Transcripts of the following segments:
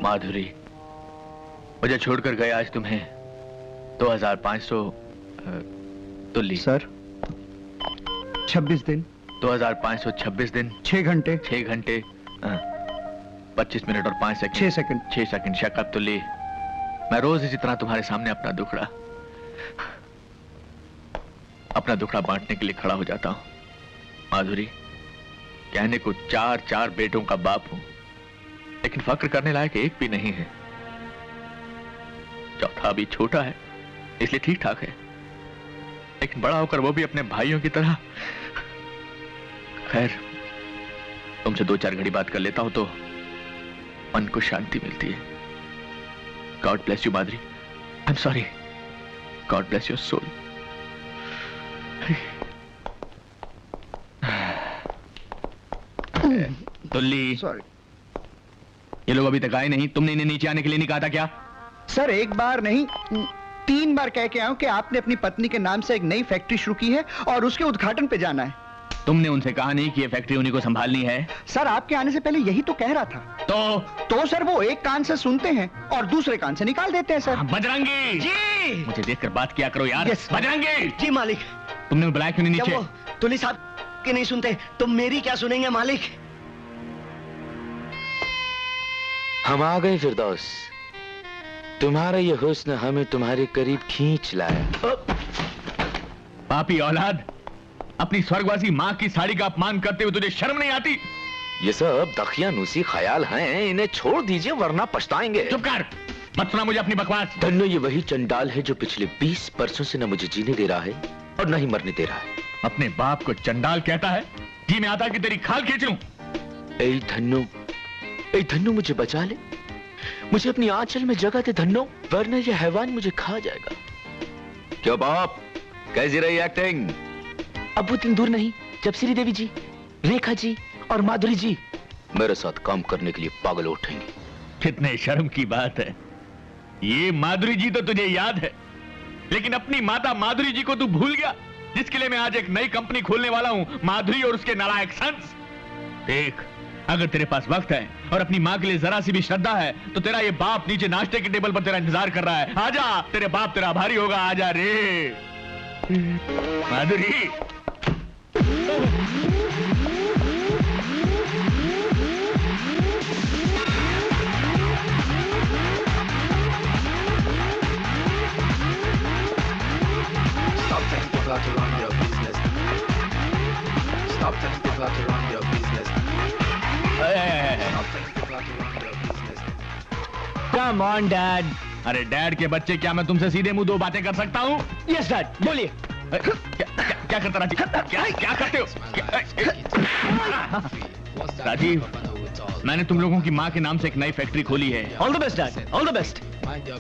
माधुरी, मुझे छोड़कर गए आज तुम्हें 2500 तुल्ली। सर 26 दिन 2526 दिन 6 घंटे 6 घंटे 25 मिनट और 5 सेकंड 6 सेकंड 6 सेकंड। शक्कत तुल्ली, मैं रोज इसी तरह तुम्हारे सामने अपना दुखड़ा बांटने के लिए खड़ा हो जाता हूं। माधुरी, कहने को 4 बेटों का बाप हूं, लेकिन फक्र करने लायक एक भी नहीं है। चौथा अभी छोटा है, इसलिए ठीक ठाक है, लेकिन बड़ा होकर वो भी अपने भाइयों की तरह। खैर, तुमसे 2-4 घड़ी बात कर लेता हूं तो मन को शांति मिलती है। God bless you Madhuri. I am sorry. God bless your soul. तुल्ली, सॉरी। ये लोग अभी तक आए नहीं। तुमने इन्हें नीचे आने के लिए नहीं कहा था क्या? सर एक बार नहीं 3 बार कह के आया हूं कि आपने अपनी पत्नी के नाम से एक नई फैक्ट्री शुरू की है और उसके उद्घाटन पे जाना है। तुमने उनसे कहा नहीं कि ये फैक्ट्री उन्हीं को संभालनी है? सर आपके आने से पहले यही तो कह रहा था। तो सर वो एक कान से सुनते हैं और दूसरे कान से निकाल देते हैं सर। बजरंगी जी, मुझे देखकर बात किया करो यार। Yes, बजरंगी जी मालिक। तुमने बुलाया क्यों नहीं नीचे? जब वो तुली साहब के नहीं सुनते तो मेरी क्या सुनेंगे मालिक? हम आ गए फिरदौस। तुम्हारा ये हुस्न हमें तुम्हारे करीब खींच लाया। पापी औलाद, अपनी स्वर्गवासी माँ की साड़ी का अपमान करते हुए तुझे शर्म नहीं आती? ये सब दखियानूसी ख्याल हैं, इन्हें छोड़ दीजिए वरना पछताएंगे। चुप कर, मत सुना मुझे अपनी बकवास। धन्नो, ये वही चंडाल है जो पिछले 20 वर्षों से न मुझे जीने दे रहा है और न ही मरने दे रहा है। अपने बाप को चंडाल कहता है? जी में आता कि तेरी खाल खींच लूं। ए धन्नो मुझे बचा ले, मुझे अपनी आंचल में जगह दे धन्नो, वरना ये हैवान मुझे खा जाएगा। क्यों बाप, कैसी रही एक्टिंग? अब वो दिन दूर नहीं जब श्री देवी जी, रेखा जी और माधुरी जी मेरे साथ काम करने के लिए पागल उठेंगे। कितने शर्म की बात है। ये माधुरी जी तो तुझे याद है, लेकिन अपनी माता माधुरी जी को तू भूल गया, जिसके लिए मैं आज एक नई कंपनी खोलने वाला हूं, माधुरी और उसके नालायक सन्स। देख, अगर तेरे पास वक्त है और अपनी माँ के लिए जरा सी भी श्रद्धा है तो तेरा ये बाप नीचे नाश्ते के टेबल पर तेरा इंतजार कर रहा है। आजा, तेरे बाप तेरा आभारी होगा। आजा रे माधुरी। Stop telling people how to run your business. Stop telling people how to run your business. Stop telling people how to run your business. Come on dad. अरे डैड के बच्चे, क्या मैं तुमसे सीधे मुंह 2 बातें कर सकता हूँ? यस डैड, बोलिए। क्या करता राजीव? क्या करते हो? राजीव, मैंने तुम लोगों की माँ के नाम से एक नई फैक्ट्री खोली है। All the best dad, all the best.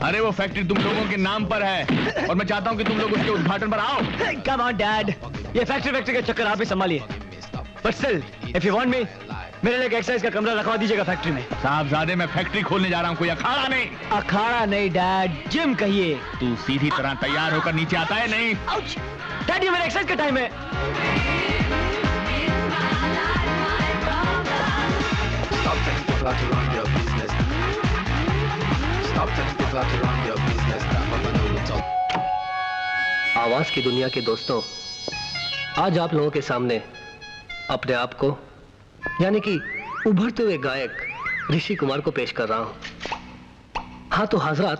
अरे वो फैक्ट्री तुम लोगों के नाम पर है और मैं चाहता हूँ कि तुम लोग उसके उद्घाटन पर आओ। कम ऑन डैड, ये फैक्ट्री का चक्कर आप ही संभालिए। But still, if you want me, मेरे लिए एक एक्सरसाइज का कमरा रखवा दीजिएगा फैक्ट्री में। साहबजादे, मैं फैक्ट्री खोलने जा रहा हूँ, कोई अखाड़ा नहीं। अखाड़ा नहीं डैड, जिम कहिए। तू सीधी तरह तैयार होकर नीचे आता है नहीं? डैड, ये मेरे एक्सरसाइज का टाइम है। Stop telling people how to run your business. Stop telling people how to run your business. आवाज की दुनिया के दोस्तों, आज आप लोगों के सामने अपने आप को, यानी कि उभरते हुए गायक ऋषि कुमार को पेश कर रहा हूं। हाँ तो हजरात,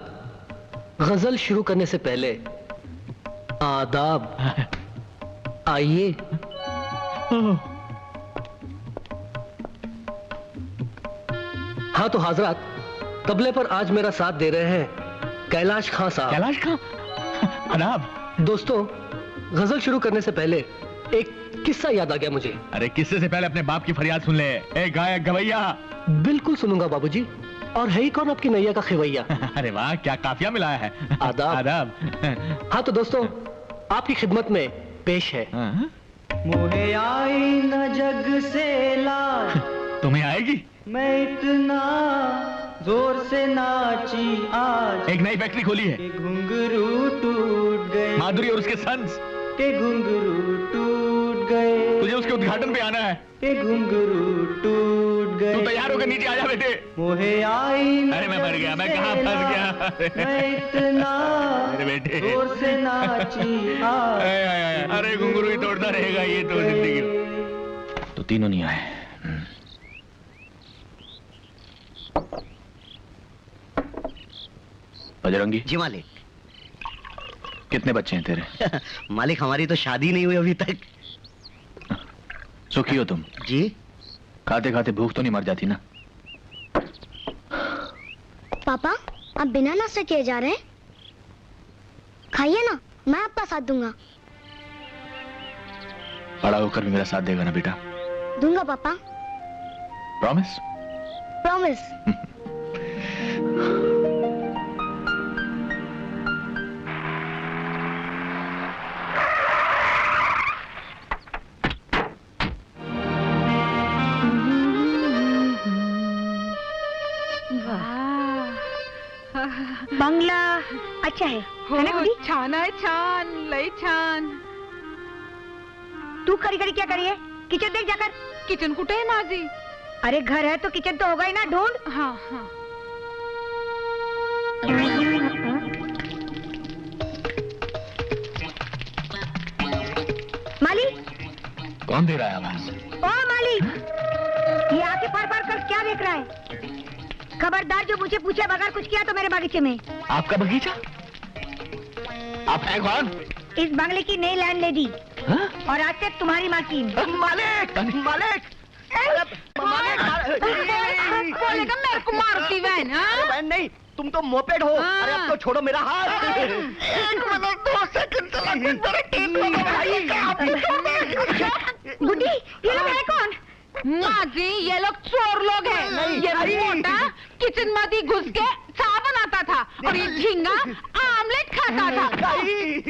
गजल शुरू करने से पहले आदाब। आइए। हाँ तो हजरात, तबले पर आज मेरा साथ दे रहे हैं कैलाश खां साहब। कैलाश खां, आदाब। दोस्तों, गजल शुरू करने से पहले एक किस्सा याद आ गया मुझे। अरे किस्से से पहले अपने बाप की फरियाद सुन ले। ए गायक गवैया। बिल्कुल सुनूंगा बाबूजी। और है ही कौन आपकी नैया का खिवैया? अरे वाह, क्या काफिया मिलाया है। आदाब। आदाब। हाँ तो दोस्तों, आपकी खिदमत में पेश है मुझे आई न जग से लाज, तुम्हें आएगी? मैं इतना जोर से नाची आज, एक नई फैक्ट्री खोली है, घुंघरू टूट गए, माधुरी और उसके सन्स के घुंघरू टूट गए, तुझे उसके उद्घाटन पे आना है। के घुंघरू टूट गए। तू तैयार होकर नीचे आ जा बेटे। मोहे आई अरे मैं मर गया, मैं कहाँ फंस गया। अरे बेटे से नाची अरे घुंघरू ही तोड़ता रहेगा ये तो जिंदगी। तो तीनों नहीं आए। बजरंगी जी मालिक। कितने बच्चे हैं तेरे? मालिक हमारी तो शादी नहीं हुई अभी तक। सुखी हो तुम? जी। खाते खाते भूख तो नहीं मर जाती ना? पापा आप बिना नाश्ते किए जा रहे हैं? खाइए ना, मैं आपका साथ दूंगा। बड़ा होकर भी मेरा साथ देगा ना बेटा? दूंगा पापा। प्रॉमिस? प्रॉमिस। बंगला अच्छा है ना गुडी? छान आहे, छान, लय छान। तू खरी खरी क्या करी है? किचन देख जाकर। किचन कुठे आहे माझी? अरे घर है तो किचन तो होगा ही ना, ढूंढ। हाँ हाँ। माली। कौन दे रहा है आवाज? ओ माली, ये आके फाड़ फाड़ कर क्या देख रहा है? खबरदार जो मुझे पूछे बगैर कुछ किया तो मेरे बगीचे में। आपका बगीचा? आप हैं कौन? इस बंगले की नई लैंडलेडी और आज से तुम्हारी मालकिन। मालिक मालिक बोलेगा मेरे को मारती बहन। बहन नहीं, तुम तो मोपेड हो। अरे अब तो छोड़ो मेरा हाथ। 1 मिनट 2 सेकंड चला गुड्डी, ये लोग है कौन? माझी ये लोग चोर लोग हैं। ये मोटा किचन मध्ये घुस के चाय बनाता था और ये झींगा आमलेट खाता था।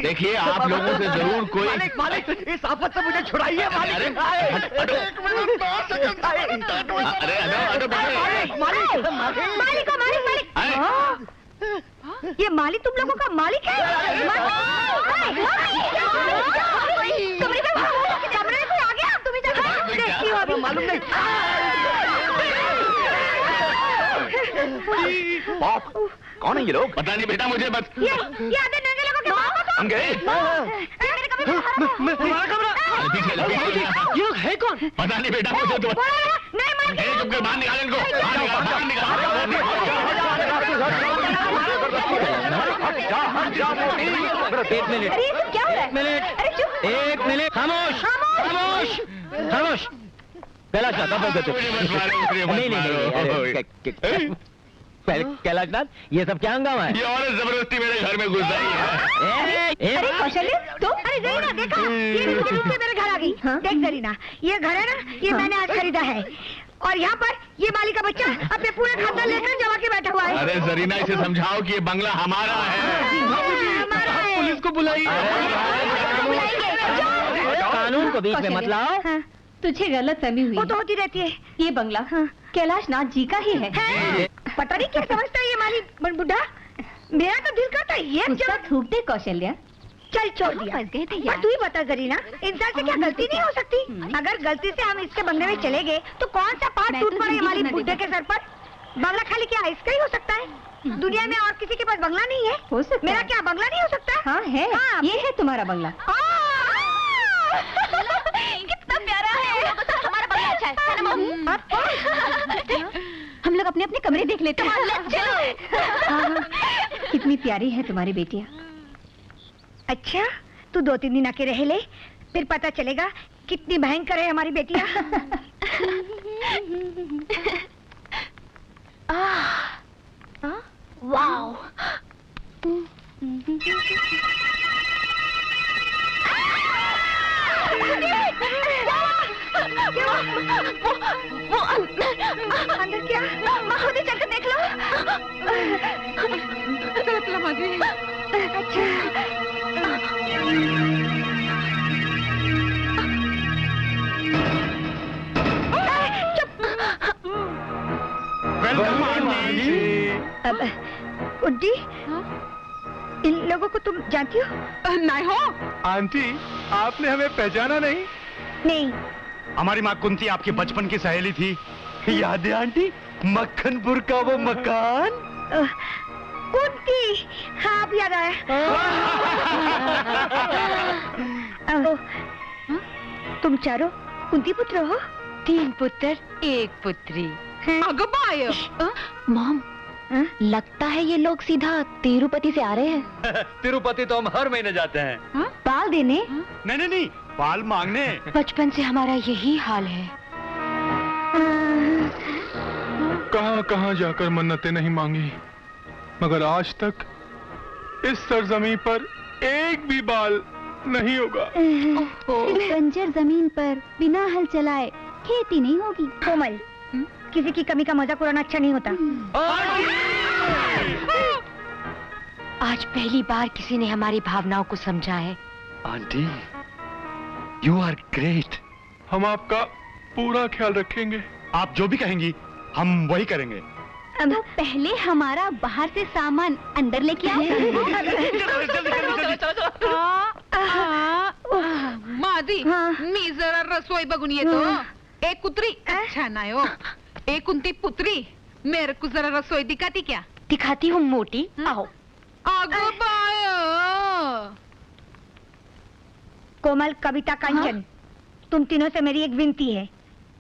देखिए आप लोगों से जरूर कोई मालिक मालिक इस आफत से मुझे छुड़ाइए मालिक। 1 मिनट 2 सेकंड। अरे मालिक ये मालिक तुम लोगों का मालिक है? कमरे में कोई आ गया? तुम्हें देखती हो अभी? मालूम नहीं। बाप, कौन है ये लोग? पता नहीं बेटा मुझे बस। ये आधे नंगे लोगों के बाप को हम गए। मेरे कमरे में हमारा कमरा। ये लोग है कौन? पता नहीं बेटा मुझे तो। नहीं मान चुप कर, बाहर निकाल इनको। बाहर निकाल। एक मिनट, अरे ये सब क्या हो रहा है? मिनट, अरे चुप। 1 मिनट। खामोश खामोश खामोश। कैलाशनाथ आप बोलते थे। नहीं कैलाशनाथ, ये सब क्या हंगामा है? ये औरत जबरदस्ती मेरे घर में घुस आई है। अरे कौशल्य तो अरे जरीना देखा, ये मुझे रूप से मेरे घर आ गई। देख जरीना, ये घर है ना, ये मैंने आज खरीदा है और यहाँ पर ये माली का बच्चा अपने पूरे खानदान लेकर जमा के बैठा हुआ है। अरे जरीना इसे समझाओ कि ये बंगला हमारा है। पुलिस को बुलाइए। कानून को बीच में मत लाओ। तुझे गलत फहमी हुई वो तो होती रहती है। ये बंगला कैलाशनाथ जी का ही है। पता नहीं क्या समझता है ये माली बुढ़ा। मेरा तो दिल करता है ये थूक दे कौशल्या। चल छोड़ दिया। फंस गए थे पर यार। तू ही बता जरीना, इंसान से क्या गलती नहीं हो सकती? अगर गलती से हम इसके बंगले में चले गए तो कौन सा पार्ट मैं टूट तो पड़ा जिंदगी हमारी में न बुढ़े देखा। के सर पर? बंगला खाली क्या इसका ही हो सकता है? दुनिया में और किसी के पास बंगला नहीं है? हो सकता मेरा है। क्या बंगला नहीं हो सकता? हाँ है, हाँ। ये है तुम्हारा बंगला। कितना प्यारा है। हमारा बंगला अच्छा है ना मम्मी? हम लोग अपने अपने कमरे देख लेते हैं। कितनी प्यारी है तुम्हारी बेटियाँ। अच्छा, तू 2-3 दिन आके रह ले, फिर पता चलेगा कितनी भयंकर है हमारी बेटियाँ। वाओ। वो अंदर क्या? खुद ही चलकर देख लो। अच्छा। अब उड्डी, इन लोगों को तुम जानती हो? नहीं हो। आंटी, आपने हमें पहचाना नहीं? नहीं। हमारी माँ कुंती आपकी बचपन की सहेली थी। याद है आंटी, मक्खनपुर का वो मकान? कुंती, हाँ अब याद आया। तुम चारों कुंती पुत्र हो? 3 पुत्र 1 पुत्री। अगं बाय, मॉम, लगता है ये लोग सीधा तिरुपति से आ रहे हैं। तिरुपति तो हम हर महीने जाते हैं। बाल देने? नहीं, बाल मांगने। बचपन से हमारा यही हाल है। कहां कहां जाकर मन्नतें नहीं मांगी, मगर आज तक इस सरजमीन पर एक भी बाल नहीं होगा। इस बंजर जमीन पर बिना हल चलाए खेती नहीं होगी। कोमल, किसी की कमी का मजाक उड़ाना अच्छा नहीं होता। आज पहली बार किसी ने हमारी भावनाओं को समझा है। Aunty, you are great. हम आपका पूरा ख्याल रखेंगे। आप जो भी कहेंगी हम वही करेंगे। तो पहले हमारा बाहर से सामान अंदर लेके आओ। माझी, मी जरा रसोई बघून येतो। एक कुत्री अच्छा नाही हो, एक कुंती पुत्री, मेरे को जरा रसोई दिखाती क्या? दिखाती हूँ मोटी, आओ। अगं बाय। कोमल, कविता, कांचन, तुम तीनों से मेरी एक विनती है,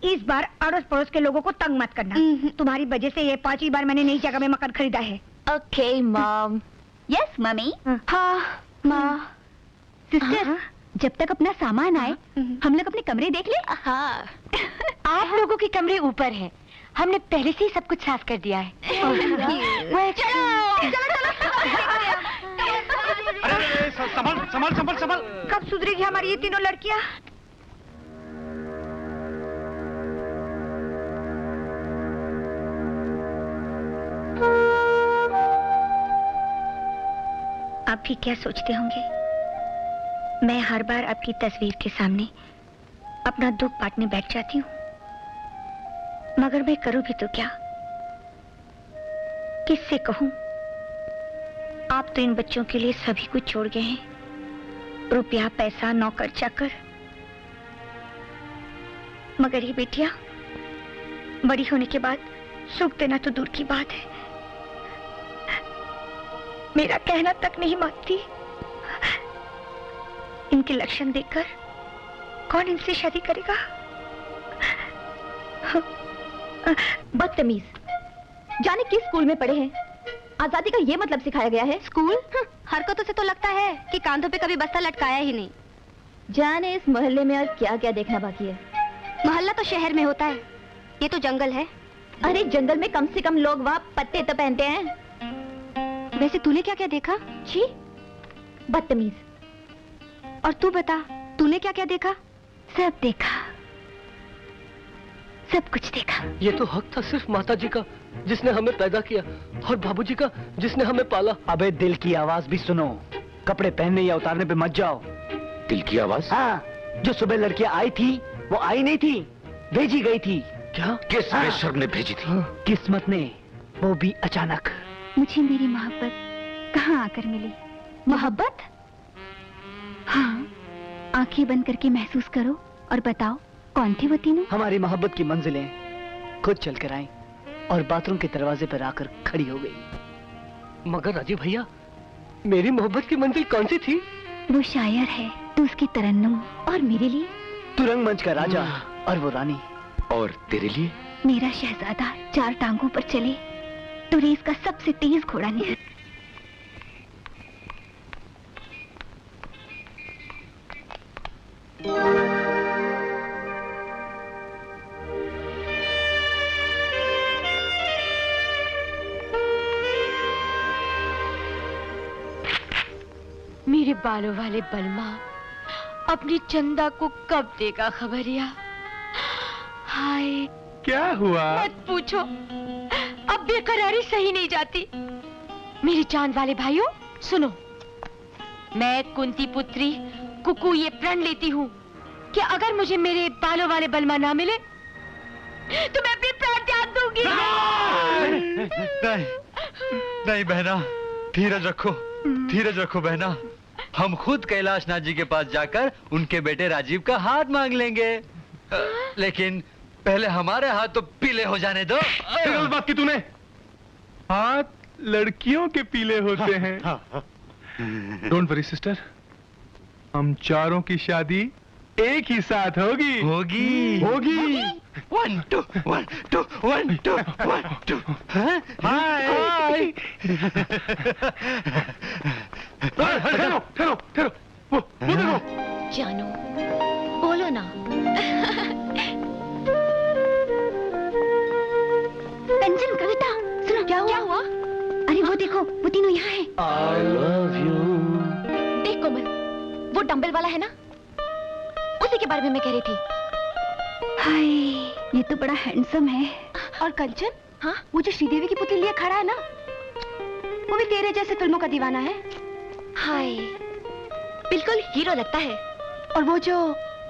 इस बार अड़ोस पड़ोस के लोगों को तंग मत करना। तुम्हारी वजह से ये 5वीं बार मैंने नई जगह में मकान खरीदा है। Okay mom. Yes mummy. हाँ माँ। सिस्टर, जब तक अपना सामान आए हम लोग अपने कमरे देख ले। हाँ। आप लोगों के कमरे ऊपर हैं। हमने पहले से ही सब कुछ साफ कर दिया है। अरे संभल। कब सुधरेगी हमारी ये तीनों लड़कियां? आप भी क्या सोचते होंगे, मैं हर बार आपकी तस्वीर के सामने अपना दुख बांटने बैठ जाती हूँ, मगर मैं करूँ भी तो क्या, किससे कहूँ? आप तो इन बच्चों के लिए सभी कुछ छोड़ गए हैं, रुपया, पैसा, नौकर चाकर, मगर ये बेटियां बड़ी होने के बाद सुख देना तो दूर की बात है, मेरा कहना तक नहीं मानती। इनके लक्षण देखकर कौन इनसे शादी करेगा? बदतमीज, जाने किस स्कूल में पढ़े हैं? आजादी का ये मतलब सिखाया गया है? स्कूल हरकतों से तो लगता है कि कांधों पे कभी बस्ता लटकाया ही नहीं। जाने इस मोहल्ले में और क्या क्या देखना बाकी है। मोहल्ला तो शहर में होता है, ये तो जंगल है। अरे जंगल में कम से कम लोग वहाँ पत्ते तो पहनते हैं। वैसे तूने क्या क्या देखा? छी, बदतमीज। और तू बता, तूने क्या क्या देखा? सब देखा, सब कुछ देखा। ये तो हक था सिर्फ माताजी का जिसने हमें पैदा किया, और बाबूजी का जिसने हमें पाला। अबे दिल की आवाज भी सुनो, कपड़े पहनने या उतारने पे मत जाओ। दिल की आवाज? हाँ, जो सुबह लड़कियां आई थी वो आई नहीं थी, भेजी गई थी। क्या? किस बेशर्म ने भेजी थी? किस्मत ने, वो भी अचानक। मुझे मेरी मोहब्बत कहाँ आकर मिली? मोहब्बत? हाँ, आंखें बंद करके महसूस करो और बताओ कौन थी वो तीनों? हमारी मोहब्बत की मंजिलें खुद चलकर आई और बाथरूम के दरवाजे पर आकर खड़ी हो गई। मगर राजीव भैया, मेरी मोहब्बत की मंजिल कौन सी थी? वो शायर है, तो उसकी तरन्नुम, और मेरे लिए तू रंगमंच का राजा और वो रानी। और तेरे लिए? मेरा शहजादा 4 टांगों पर चले तो रेस का सबसे तेज घोड़ा निकले। मेरे बालों वाले बलमा अपनी चंदा को कब देगा खबरिया? हाय, क्या हुआ? मत पूछो, अब बेकरारी सही नहीं जाती। मेरे चांद वाले भाइयों सुनो, मैं कुंती पुत्री कुकू ये प्रण लेती हूँ कि अगर मुझे मेरे बालों वाले बलमा ना मिले तो मैं अपनी प्राण त्याग दूंगी। नहीं बहना, धीरज रखो बहना। हम खुद कैलाशनाथ जी के पास जाकर उनके बेटे राजीव का हाथ मांग लेंगे। लेकिन पहले हमारे हाथ तो पीले हो जाने दो। गलत बात की तूने। हाथ लड़कियों के पीले होते हैं। डोंट वरी सिस्टर, हम चारों की शादी एक ही साथ होगी। होगी होगी। 1 2 1 2 1 2 1 2। हाय। ठहरो ठहरो ठहरो, वो देखो। जानू बोलो ना। कंचन, कविता, सुनो क्या हुआ? अरे वो देखो, वो तीनों यहाँ हैं। I love you। देख कोमल, वो डंबल वाला है ना, उसी के बारे में मैं कह रही थी। हाय, ये तो बड़ा हैंडसम है। और कंचन, हाँ, वो जो श्रीदेवी की पुतली लिए खड़ा है ना, वो भी तेरे जैसे फिल्मों का दीवाना है। हाय, बिल्कुल हीरो लगता है। और वो जो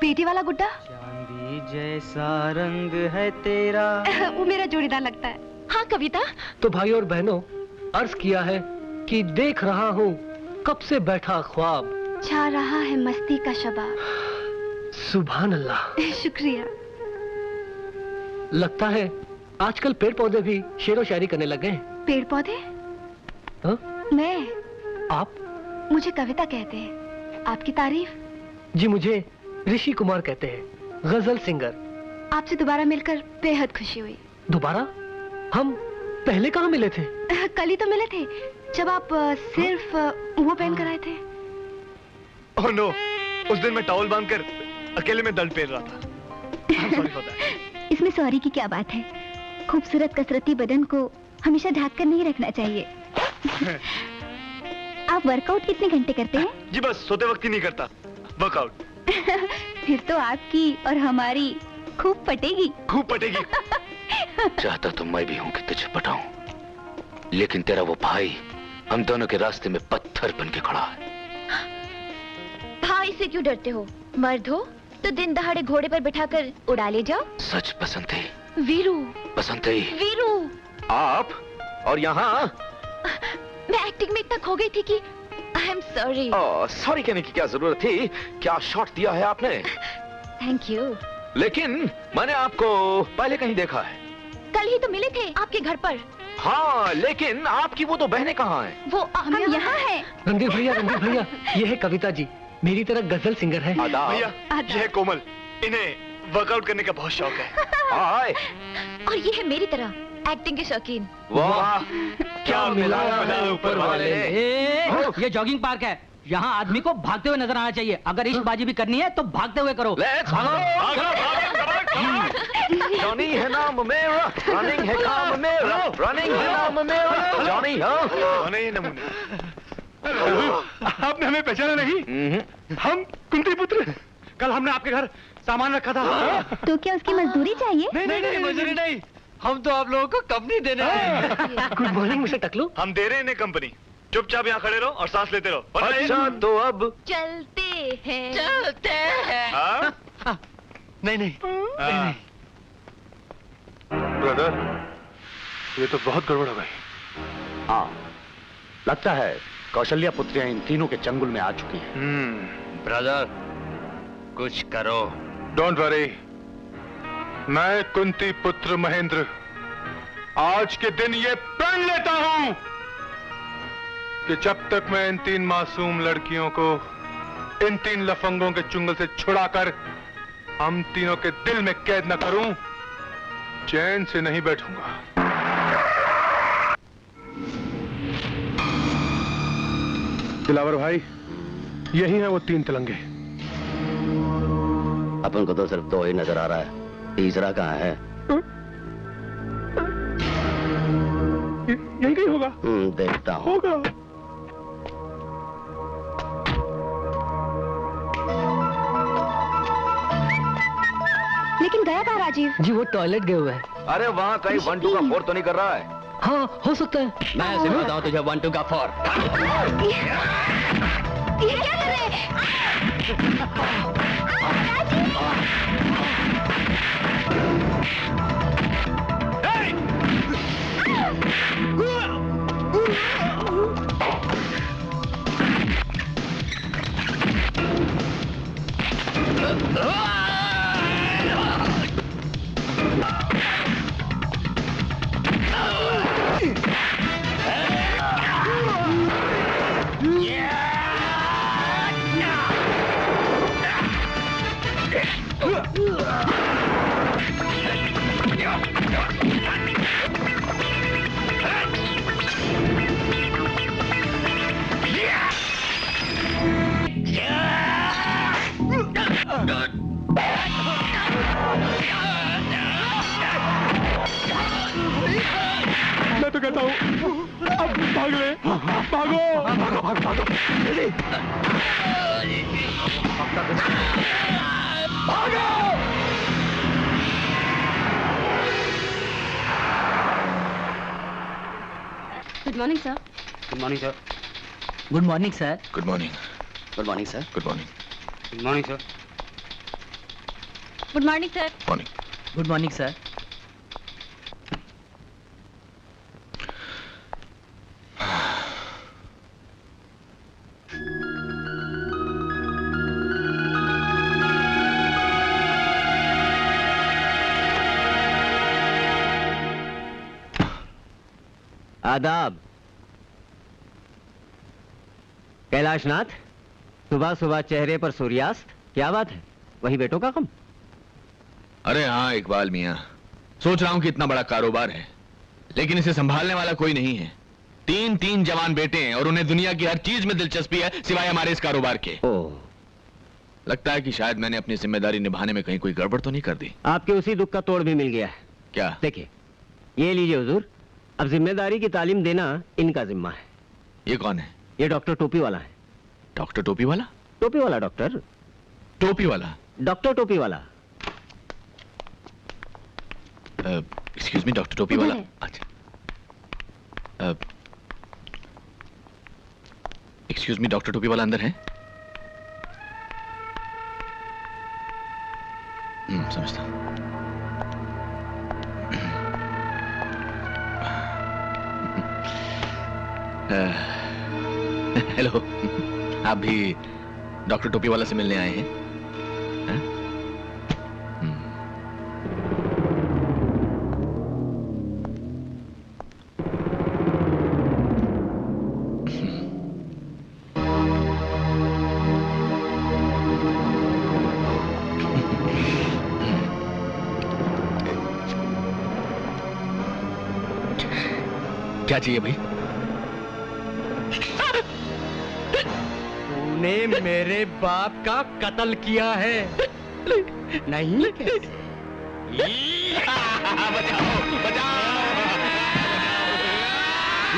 बेटी वाला गुड्डा, चांदी जैसा रंग है तेरा, वो मेरा जोड़ीदार लगता है। हाँ कविता। तो भाई और बहनों, अर्ज किया है कि देख रहा हूँ कब से बैठा ख्वाब, छा रहा है मस्ती का शबाब। सुभान अल्लाह। शुक्रिया। लगता है आजकल पेड़ पौधे भी शेरो शायरी करने लगे हैं। पेड़ पौधे? हाँ? मैं? आप? मुझे कविता कहते हैं। आपकी तारीफ? जी मुझे ऋषि कुमार कहते हैं, गजल सिंगर। आपसे दोबारा मिलकर बेहद खुशी हुई। दोबारा? हम पहले कहाँ मिले थे? कल ही तो मिले थे, जब आप सिर्फ वो पहन कर आए थे। ओह नो, उस दिन मैं टॉवल बांधकर अकेले में दंड पेल रहा था। Sorry for that। इसमें सॉरी की क्या बात है? खूबसूरत कसरती बदन को हमेशा ढक कर नहीं रखना चाहिए। आप वर्कआउट कितने घंटे करते हैं? जी बस सोते वक्त ही नहीं करता, वर्कआउट। फिर तो आपकी और हमारी खूब पटेगी। खूब पटेगी। चाहता तो मैं भी हूं कि तुझे पटाऊं, लेकिन तेरा वो भाई हम दोनों के रास्ते में पत्थर बन के खड़ा है। भाई से क्यों डरते हो? मर्द हो तो दिन दहाड़े घोड़े पर बिठाकर उड़ा ले जाओ। सच पसंद है वीरू। पसंद है वीरू। आप और यहाँ मैं एक्टिंग में इतना खो गई थी कि आई एम सॉरी। सॉरी कहने की क्या जरूरत थी? क्या शॉट दिया है आपने? Thank you. लेकिन मैंने आपको पहले कहीं देखा है। कल ही तो मिले थे आपके घर पर। हाँ, लेकिन आपकी वो तो बहनें कहाँ हैं? वो हम यहाँ हैं। रणधीर भैया, ये है कविता जी, मेरी तरह गजल सिंगर है। भैया, ये है कोमल, इन्हें वर्कआउट करने का बहुत शौक है। हाय। और ये है मेरी तरह एक्टिंग के शौकीन। वाह, क्या मिलाया है ऊपर वाले ने। ये जॉगिंग पार्क है, यहाँ आदमी को भागते हुए नजर आना चाहिए। अगर इश्कबाजी भी करनी है तो भागते हुए करो। जॉनी है नाम मेरा, रनिंग है काम मेरा, रनिंग है नाम मेरा, जॉनी। जॉनी नमूने। आपने हमें पहचाना नहीं? हम कुंती पुत्र। कल हमने आपके घर सामान रखा था। तो क्या उसकी मजदूरी चाहिए? नहीं, मजदूरी नहीं, हम तो आप लोगों को कंपनी देने आए। Good morning mister Taklu. हम दे रहे हैं इन्हें कंपनी, चुपचाप यहाँ खड़े रहो और सांस लेते रहो। अच्छा तो अब चलते हैं। नहीं। ब्रदर, ये तो बहुत गड़बड़ हो गई। हाँ, लगता है कौशल्या पुत्रियां इन तीनों के चंगुल में आ चुकी हैं। ब्रदर कुछ करो। डोंट वरी, मैं कुंती पुत्र महेंद्र आज के दिन ये प्रण लेता हूं कि जब तक मैं इन 3 मासूम लड़कियों को इन 3 लफंगों के चुंगल से छुड़ाकर हम तीनों के दिल में कैद न करूं, चैन से नहीं बैठूंगा। दिलावर भाई, यही है वो 3 तिलंगे। अपन को तो सिर्फ 2 ही नजर आ रहा है, तीसरा कहाँ है? यही कहीं होगा। देखता हूँ। होगा। लेकिन गया कहाँ राजीव? जी वो टॉयलेट गए हुए हैं। अरे वहाँ कहीं 1 2 का 4 तो नहीं कर रहा है? हाँ हो सकता है। मैं सिखाता हूँ तुझे 1 2 का 4। ये क्या कर रहे हैं? तो कहता हूँ अब भाग ले, भागो भागो भागो भागो जल्दी भागो। Good morning sir. Good morning sir. Good morning sir. Good morning. Good morning sir. Good morning. Good morning sir. Good morning sir. Morning. Good morning sir. आदाब। कैलाशनाथ, सुबह सुबह चेहरे पर सूर्यास्त, क्या बात है? वही बेटों का कम? अरे हाँ इकबाल मियाँ, सोच रहा हूँ कि इतना बड़ा कारोबार है लेकिन इसे संभालने वाला कोई नहीं है। तीन जवान बेटे हैं और उन्हें दुनिया की हर चीज में दिलचस्पी है सिवाय हमारे इस कारोबार के। लगता है कि शायद मैंने अपनी जिम्मेदारी निभाने में कहीं कोई गड़बड़ तो नहीं कर दी। आपके उसी दुख का तोड़ भी मिल गया है। क्या? देखिए, ये लीजिए हुजूर, अब जिम्मेदारी की तालीम देना इनका जिम्मा है। ये कौन है? ये डॉक्टर टोपी वाला है। डॉक्टर टोपी वाला? टोपी वाला डॉक्टर। टोपी वाला? डॉक्टर टोपी वाला। एक्सक्यूज मी, डॉक्टर टोपी वाला? अच्छा। एक्सक्यूज मी, डॉक्टर टोपी वाला अंदर है? समझता हूं। हेलो, आप भी डॉक्टर टोपी वाला से मिलने आए हैं? क्या चाहिए भाई? तूने मेरे बाप का कत्ल किया है। नहीं कैसे?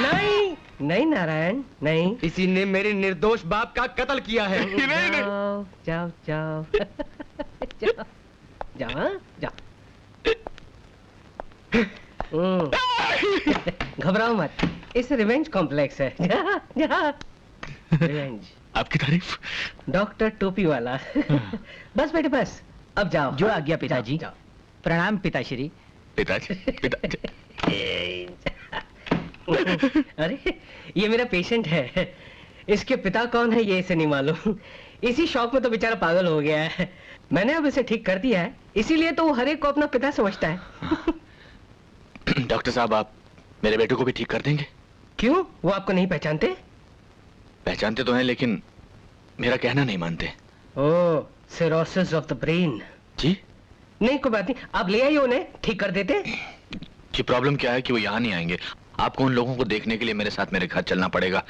नहीं नहीं नारायण, नहीं, इसी ने मेरे निर्दोष बाप का कत्ल किया है। जाओ जाओ जाओ जाओ जाओ जाओ। घबराओ मत, इस रिवेंज कॉम्प्लेक्स है। जा, जा। रिवेंज। आपकी तारीफ। डॉक्टर टोपी वाला। बस बेटे बस, अब जाओ। जो आ गया पिताजी। प्रणाम पिताश्री। पिताजी, पिताजी। अरे ये मेरा पेशेंट है, इसके पिता कौन है ये इसे नहीं मालूम। इसी शौक में तो बेचारा पागल हो गया है। मैंने अब इसे ठीक कर दिया है, इसीलिए तो वो हर एक को अपना पिता समझता है। डॉक्टर साहब, आप मेरे बेटे को भी ठीक कर देंगे? क्यों, वो आपको नहीं पहचानते? पहचानते तो हैं लेकिन मेरा कहना नहीं मानते। ओह, सिरोसिस ऑफ द ब्रेन। जी? नहीं कोई बात नहीं, आप ले आइए उन्हें, ठीक कर देते। कि प्रॉब्लम क्या है कि वो यहाँ नहीं आएंगे। आपको उन लोगों को देखने के लिए मेरे साथ मेरे घर चलना पड़ेगा।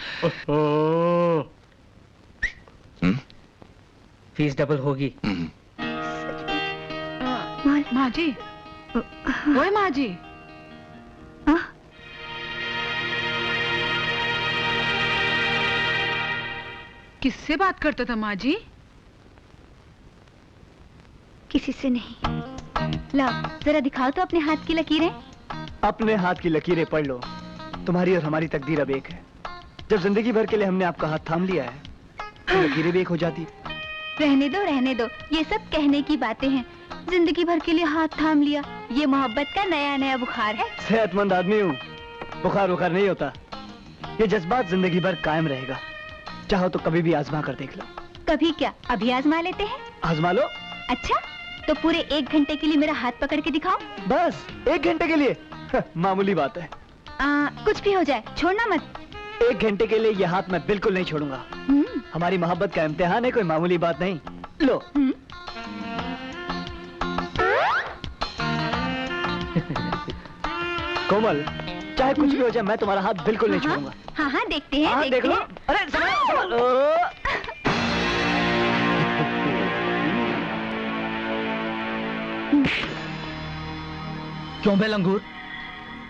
फीस डबल होगी। माँ जी, ओए माँ जी। किससे बात करता था माँ जी? किसी से नहीं। ला, जरा दिखाओ तो अपने हाथ की लकीरें। अपने हाथ की लकीरें पढ़ लो, तुम्हारी और हमारी तकदीर अब एक है। जब जिंदगी भर के लिए हमने आपका हाथ थाम लिया है तो लकीरें भी एक हो जाती। रहने दो, ये सब कहने की बातें हैं। जिंदगी भर के लिए हाथ थाम लिया, ये मोहब्बत का नया नया बुखार है। सेहतमंद आदमी हूँ, बुखार नहीं होता। ये जज्बात जिंदगी भर कायम रहेगा। चाहो तो कभी भी आजमा कर देख लो। कभी क्या, अभी आजमा लेते हैं। आजमा लो। अच्छा, तो पूरे 1 घंटे के लिए मेरा हाथ पकड़ के दिखाओ। बस 1 घंटे के लिए? मामूली बात है। कुछ भी हो जाए, छोड़ना मत। 1 घंटे के लिए ये हाथ मैं बिल्कुल नहीं छोड़ूंगा। हमारी मोहब्बत का इम्तिहान है, कोई मामूली बात नहीं। लो। कोमल, चाहे कुछ भी हो जाए मैं तुम्हारा हाथ बिल्कुल नहीं छोड़ूंगा। हाँ हाँ, देखते हैं। हाँ, देख लो। अरे क्यों बे लंगूर,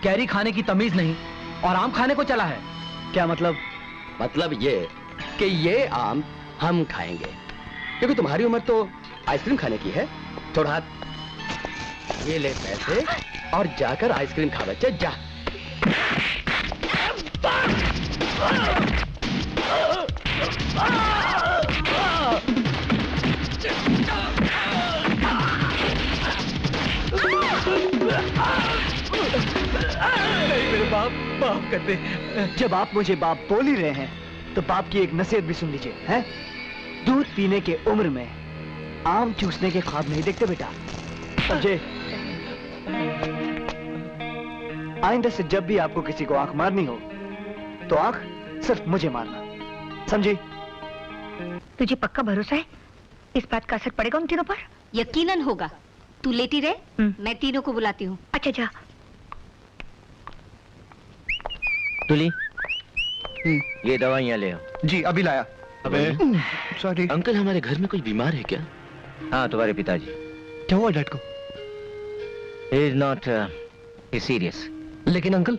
कैरी खाने की तमीज नहीं, और आम खाने को चला है। क्या मतलब? मतलब ये कि ये आम हम खाएंगे, क्योंकि तुम्हारी उम्र तो आइसक्रीम खाने की है। थोड़ा हाथ, ये ले पैसे और जाकर आइसक्रीम खा बच्चे, जा। मेरे बाप, माफ कर दे। जब आप मुझे बाप बोल ही रहे हैं तो बाप की एक नसीहत भी सुन लीजिए, हैं? दूध पीने के उम्र में आम चूसने के ख्वाब नहीं देखते बेटा, समझे? आइंदा से जब भी आपको किसी को आंख मारनी हो तो आंख सिर्फ मुझे मारना, समझी? तुझे पक्का भरोसा है इस बात का असर पड़ेगा उन तीनों पर? यकीनन होगा। तू लेटी रहे, मैं तीनों को बुलाती हूँ। अच्छा जा। तुली, ये दवाइयाँ ले आओ। जी अभी लाया। अबे सॉरी अंकल, हमारे घर में कोई बीमार है क्या? हाँ, तुम्हारे पिताजी। क्या हुआ डैड को? Is not serious. लेकिन अंकल,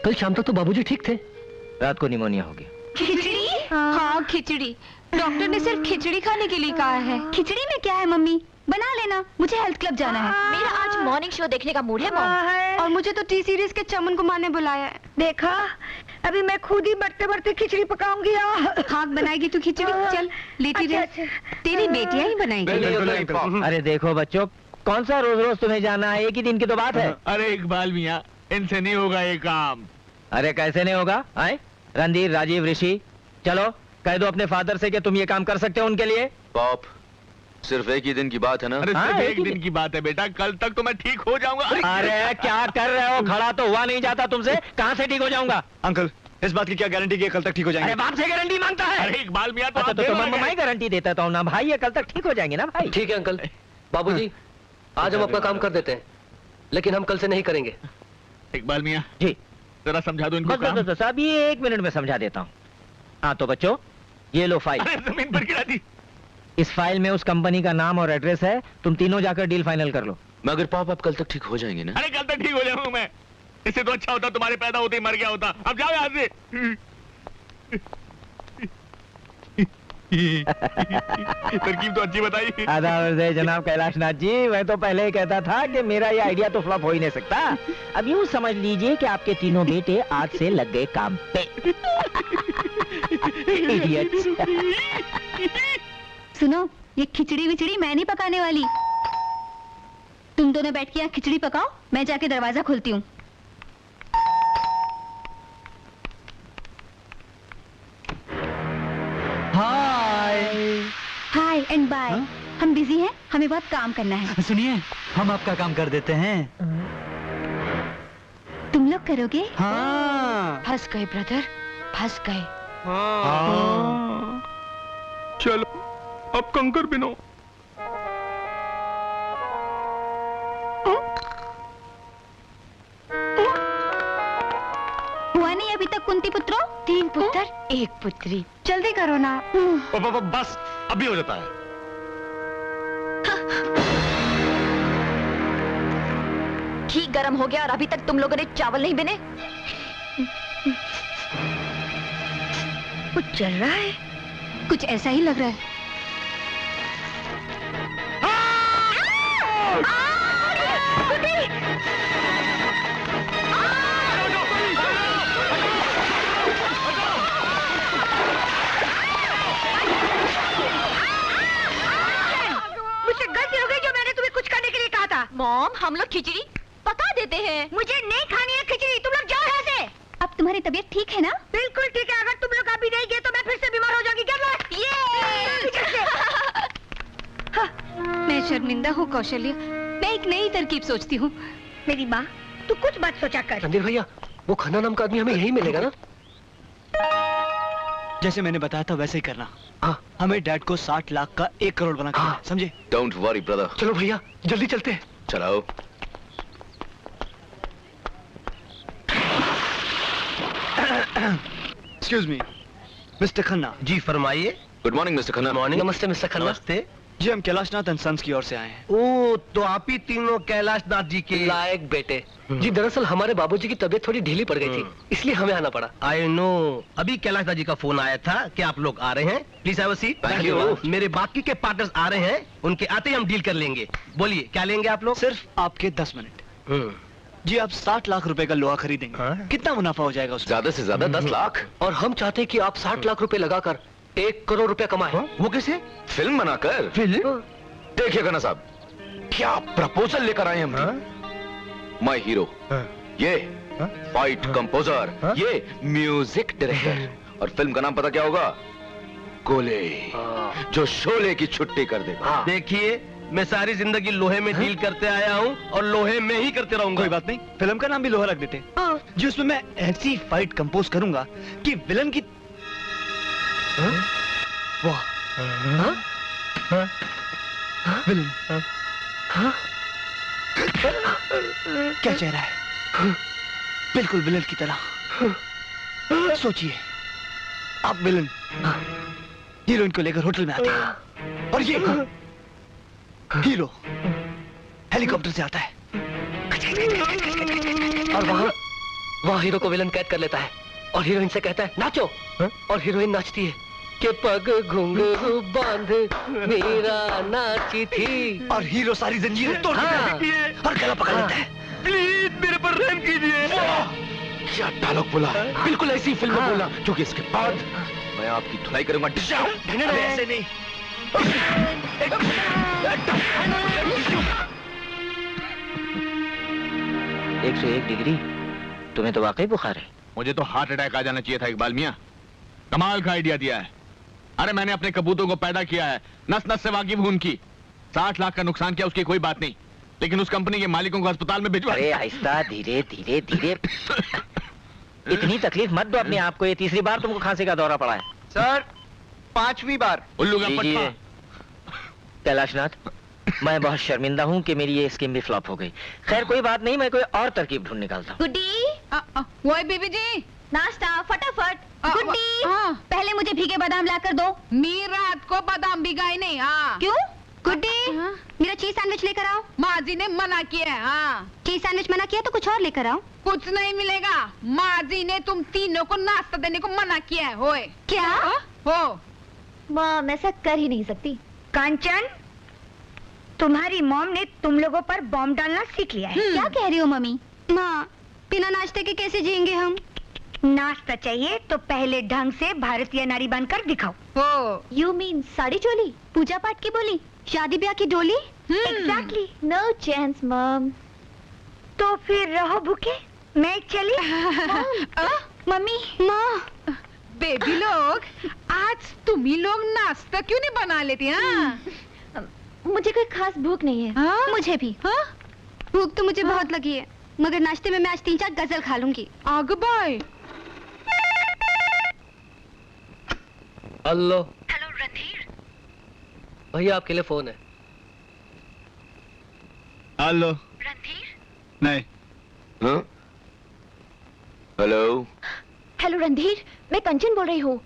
कल शाम तक तो बाबूजी ठीक थे। रात को निमोनिया हो गया। खिचड़ी? हाँ खिचड़ी। डॉक्टर ने सिर्फ खिचड़ी खाने के लिए कहा है। खिचड़ी में क्या है मम्मी, बना लेना, मुझे हेल्थ क्लब जाना है। मेरा आज मॉर्निंग शो देखने का मूड है मॉम। और मुझे तो टी सीरीज के चमन को मारने बुलाया है। देखा, अभी मैं खुद ही बढ़ते बढ़ते खिचड़ी पकाऊंगी। हाँ बनाएगी तू खिचड़ी, चल लेटी रह। तेरी बेटियां ही बनाएंगी। अरे देखो बच्चों, कौन सा रोज रोज तुम्हें जाना है, एक ही दिन की तो बात है। अरे इकबाल मियाँ, इनसे नहीं होगा ये काम। अरे कैसे नहीं होगा? आए रणधीर, राजीव, ऋषि, चलो कह दो अपने फादर से कि तुम ये काम कर सकते हो उनके लिए। पाप, सिर्फ एक ही दिन की बात है ना? अरे सिर्फ एक दिन की बात है बेटा, कल तक तो मैं ठीक हो जाऊंगा। अरे क्या कर रहे हो, खड़ा तो हुआ नहीं जाता तुमसे, कहाँ से ठीक हो जाऊंगा? अंकल, इस बात की क्या गारंटी कि कल तक ठीक हो जाएंगे? अरे बाप से गारंटी मांगता है? अरे इकबाल मियाँ तो अच्छा, आप तो मैं गारंटी देता हूँ ना भाई, ये कल तक ठीक हो जाएंगे ना भाई। ठीक है अंकल। बाबूजी, आज हम अपना काम कर देते हैं, लेकिन हम कल से नहीं करेंगे। इकबाल मियाँ जी, जरा समझा दो इनको काम। बस अभी 1 मिनट में समझा देता हूँ। हाँ तो बच्चों, ये लो फाइल। अरे जमीन पर गिरा दी। इस फाइल में उस कंपनी का नाम और एड्रेस है, तुम तीनों जाकर डील फाइनल कर लो। मगर पाप, आप कल तक ठीक हो जाएंगे ना? अरे कल तक ठीक हो जाऊंगा मैं, इससे तो अच्छा होता तुम्हारे पैदा होते ही मर गया होता। अब जाओ यहाँ से। तरकीब तो अच्छी बताई। आदाब जनाब कैलाश नाथ जी, मैं तो पहले ही कहता था कि मेरा ये आइडिया तो फ्लॉप हो ही नहीं सकता। अब यूँ समझ लीजिए कि आपके तीनों बेटे आज से लग गए काम पे। Idiots। सुनो, ये खिचड़ी विचड़ी मैं नहीं पकाने वाली। तुम दोनों बैठ के यहाँ खिचड़ी पकाओ, मैं जाके दरवाजा खोलती हूँ। हाय एंड बाय। हम बिजी हैं, हमें बहुत काम करना है। सुनिए, हम आपका काम कर देते हैं। तुम लोग करोगे? हाँ। फंस गए ब्रदर, फंस गए। चलो अब कंकर बिनो। हुआ नहीं अभी तक कुंती पुत्रों? 3 पुत्र 1 पुत्री। जल्दी करो ना। बस अभी हो जाता है। घी गर्म हो गया और अभी तक तुम लोगों ने चावल नहीं बने। कुछ चल रहा है। कुछ ऐसा ही लग रहा है। मुझसे गलती हो गई जो मैंने तुम्हें कुछ करने के लिए कहा था। मॉम, हम लोग खिचड़ी पका देते हैं। मुझे नहीं खानी है खिचड़ी, तुम लोग जाओ यहाँ से। अब तुम्हारी तबीयत ठीक है ना? बिल्कुल ठीक है। अगर तुम लोग अभी नहीं गए तो मैं फिर से बीमार हो जाऊंगी। क्या मैं शर्मिंदा हूँ कौशल्य, मैं एक नई तरकीब सोचती हूँ। मेरी माँ, तू कुछ बात सोचा कर। रणधीर भैया, वो खन्ना नाम का आदमी हमें यही मिलेगा ना? जैसे मैंने बताया था वैसे ही करना। हाँ। हमें डैड को 60 लाख का 1 करोड़ बना के देना है, समझे? Don't worry brother. चलो भैया, जल्दी चलते हैं। चलाओ। Excuse me, mister Khanna. जी फरमाइए। Good morning mister Khanna. Morning. नमस्ते मिस्टर खन्ना। नमस्ते। जी हम कैलाशनाथ एंड सन्स की ओर से आए हैं। ओ, तो आप ही तीनों कैलाशनाथ जी के लायक बेटे। जी दरअसल हमारे बाबूजी की तबीयत थोड़ी ढीली पड़ गई थी, इसलिए हमें आना पड़ा। आई नो, अभी कैलाशनाथ जी का फोन आया था कि आप लोग आ रहे हैं। Please have a seat. Thank you। मेरे बाकी के पार्टनर्स आ रहे हैं, उनके आते ही हम डील कर लेंगे। बोलिए क्या लेंगे आप लोग? सिर्फ आपके 10 मिनट। जी आप 60 लाख रुपए का लोहा खरीदेंगे, कितना मुनाफा हो जाएगा उसमें? ज्यादा से ज्यादा 10 लाख। और हम चाहते हैं कि आप 60 लाख रुपए लगाकर 1 करोड़ रुपया कमाएं। वो कैसे? फिल्म बनाकर। फिल्म? देखिएगा ना साहब, क्या प्रपोजल लेकर आए हम। माय हीरो, ये फाइट कंपोजर, ये म्यूजिक डायरेक्टर। और फिल्म का नाम पता क्या होगा? गोले, जो शोले की छुट्टी कर देगा। देखिए, मैं सारी जिंदगी लोहे में डील करते आया हूँ और लोहे में ही करते रहूंगा। कोई बात नहीं, फिल्म का नाम भी लोहा रख देते। जी उसमें मैं ऐसी फाइट कंपोज करूंगा कि विलन की वाह विलन क्या चेहरा है, बिल्कुल विलन की तरह। सोचिए, आप विलन हीरोइन को लेकर होटल में आते हैं और ये हीरो हेलीकॉप्टर से आता है और वहाँ हीरो को विलन कैद कर लेता है और हीरोइन से कहता है नाचो। और हीरोइन नाचती है कि पग घुंघरू बांध मेरा नाची थी। और हीरो सारी जंजीरें तोड़ देती है और गला पकड़ लेता है। प्लीज मेरे पर रहम कीजिए। क्या डायलॉग बोला, बिल्कुल ऐसी फिल्म में बोला, क्योंकि इसके बाद मैं आपकी धुलाई करूंगा। ऐसे नहीं। 101 डिग्री, तुम्हें तो वाकई बुखार है। मुझे तो हार्ट अटैक आ जाना चाहिए था इकबाल मियां। कमाल का आइडिया दिया है। अरे मैंने अपने कबूतरों को पैदा किया है, नस नस से वाकिफ हूं उनकी। 60 लाख का नुकसान किया, उसकी कोई बात नहीं, लेकिन उस कंपनी के मालिकों को अस्पताल में भिजवा। अरे आहिस्ता, धीरे धीरे धीरे। इतनी तकलीफ मत दो अपने आप को, ये तीसरी बार तुमको खांसी का दौरा पड़ा है। सर 5वीं बार। उल्लू का पट्टा। कैलाशनाथ, मैं बहुत शर्मिंदा हूँ कि मेरी ये स्कीम भी फ्लॉप हो गई। खैर कोई बात नहीं, मैं कोई और तरकीब ढूंढ निकालता हूँ। गुड्डी, वो बीबी जी, नाश्ता फटाफट। गुड्डी, पहले मुझे भीगे बादाम लाकर दो। मैं रात को बादाम भिगाए नहीं। हाँ क्यों? गुड्डी, मेरा चीज सैंडविच लेकर आओ। माँ जी ने मना किया है। हाँ, चीज सैंडविच मना किया तो कुछ और लेकर आओ। कुछ नहीं मिलेगा, माँ जी ने तुम तीनों को नाश्ता देने को मना किया है। होए क्या? हो माँ, मैं ऐसा कर ही नहीं सकती। कांचन, तुम्हारी मॉम ने तुम लोगों पर बॉम्ब डालना सीख लिया है। क्या कह रही हो मम्मी? माँ, बिना नाश्ते के कैसे जिएंगे हम? नाश्ता चाहिए तो पहले ढंग से भारतीय नारी बनकर दिखाओ। हो। यू मीन साड़ी चोली, पूजा पाठ की बोली, शादी ब्याह की डोली? एग्जैक्टली। No chance mom. तो फिर रहो भूखे, मैं चली। मम्मी, माँ। बेबी लोग, आज तुम ही लोग नाश्ता क्यों नहीं बना लेती? हाँ, मुझे कोई खास भूख नहीं है। हाँ? मुझे भी। हाँ? भूख तो मुझे बहुत लगी है, मगर नाश्ते में मैं आज 3-4 गजल खा लूंगी। आग बाय। हेलो हेलो रणधीर, भैया, आपके लिए फोन है। हेलो। रणधीर, नहीं। हेलो। हेलो रणधीर, मैं कंचन बोल रही हूँ।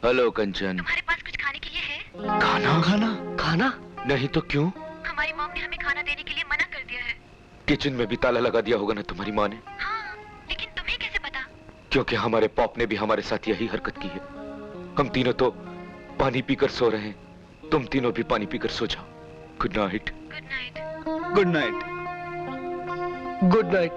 हेलो कंचन। तुम्हारे पास कुछ खाने के लिए है? खाना? खाना? नहीं तो क्यों? हमारी मॉम ने हमें खाना देने के लिए मना कर दिया है। किचन में भी ताला लगा दिया होगा ना तुम्हारी माँ ने? हाँ, लेकिन तुम्हें कैसे पता? क्योंकि हमारे पॉप ने भी हमारे साथ यही हरकत की है। हम तीनों तो पानी पीकर सो रहे हैं, तुम तीनों भी पानी पीकर सो जाओ। Good night. Good night. Good night. Good night.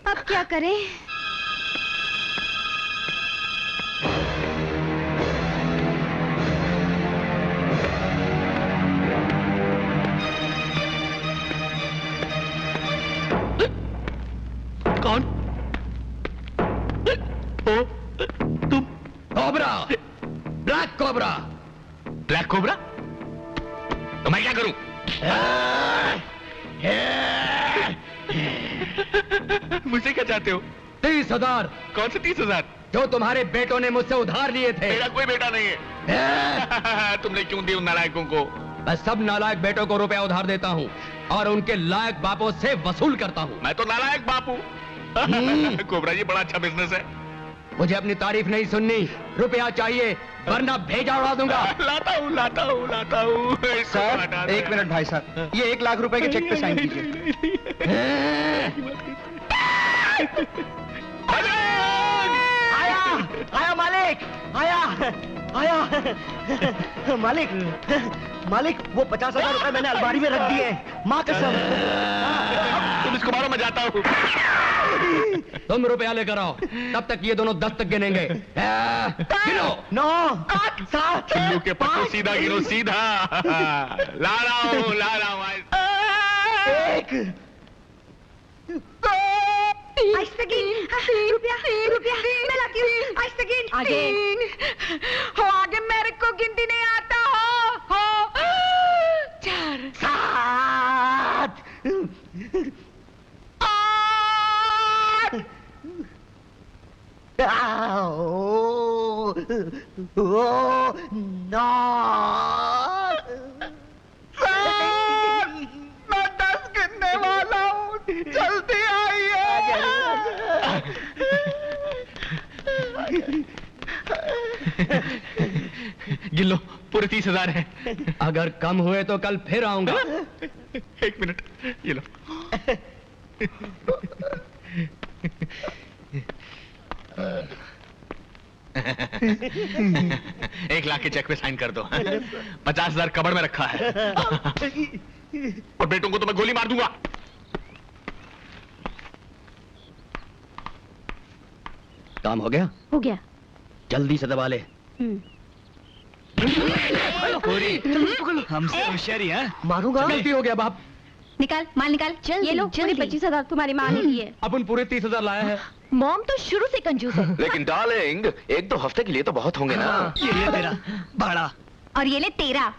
अब क्या करें? कौन? तुम? Cobra, black cobra. Black cobra? तो मैं क्या करूं? मुझसे क्या चाहते हो? 30,000। कौन से 30,000? जो तुम्हारे बेटों ने मुझसे उधार लिए थे। मेरा कोई बेटा नहीं है। तुमने क्यों दी उन नालायकों को? मैं सब नालायक बेटों को रुपया उधार देता हूँ और उनके लायक बापों से वसूल करता हूँ। मैं तो नालायक बाप हूँ। कोबरा जी बड़ा अच्छा बिजनेस है। मुझे अपनी तारीफ नहीं सुननी, रुपया चाहिए वरना भेजा उड़ा दूंगा। लाता हूँ लाता हूँ लाता हूँ। सर 1 मिनट भाई साहब, ये 1 लाख रुपए के चेक पे साइन कीजिए। आया मालिक, आया मालिक, मालिक वो 50,000 रुपए मैंने अलमारी में रख दिए, माँ कसम। तुम इसको मारो, मैं जाता हूँ। तुम रुपया लेकर आओ, तब तक ये दोनों 10 तक गिनेंगे। गिनो। 9 8 7 चुल्लू के पत्तों सीधा गिनो, सीधा। ला रहा हूँ 1 रुपया मैं लाती हूँ। आगे मेरे को गिनती नहीं आता हो। 4 7 मैं 10 गिनने वाला हूँ, जल्दी आइए। गिन लो, पूरे 30,000 है। अगर कम हुए तो कल फिर आऊंगा। 1 मिनट, ये लो। एक लाख के चेक पे साइन कर दो। 50,000 कबड़ में रखा है। और बेटों को तो मैं गोली मार दूंगा। काम हो गया? हो गया। जल्दी से दबा ले। हमसे होशियारी है। मारूंगा। गलती हो गया बाप। निकाल माल निकाल। ये लो, पूरे 25,000 तुम्हारी माँ ने दिए। अपन पूरे 30,000 लाया है। मॉम तो शुरू से कंजूस है। लेकिन डार्लिंग, 1-2 हफ्ते के लिए तो बहुत होंगे ना। ये ले तेरा भाड़ा। और ये ले तेरा।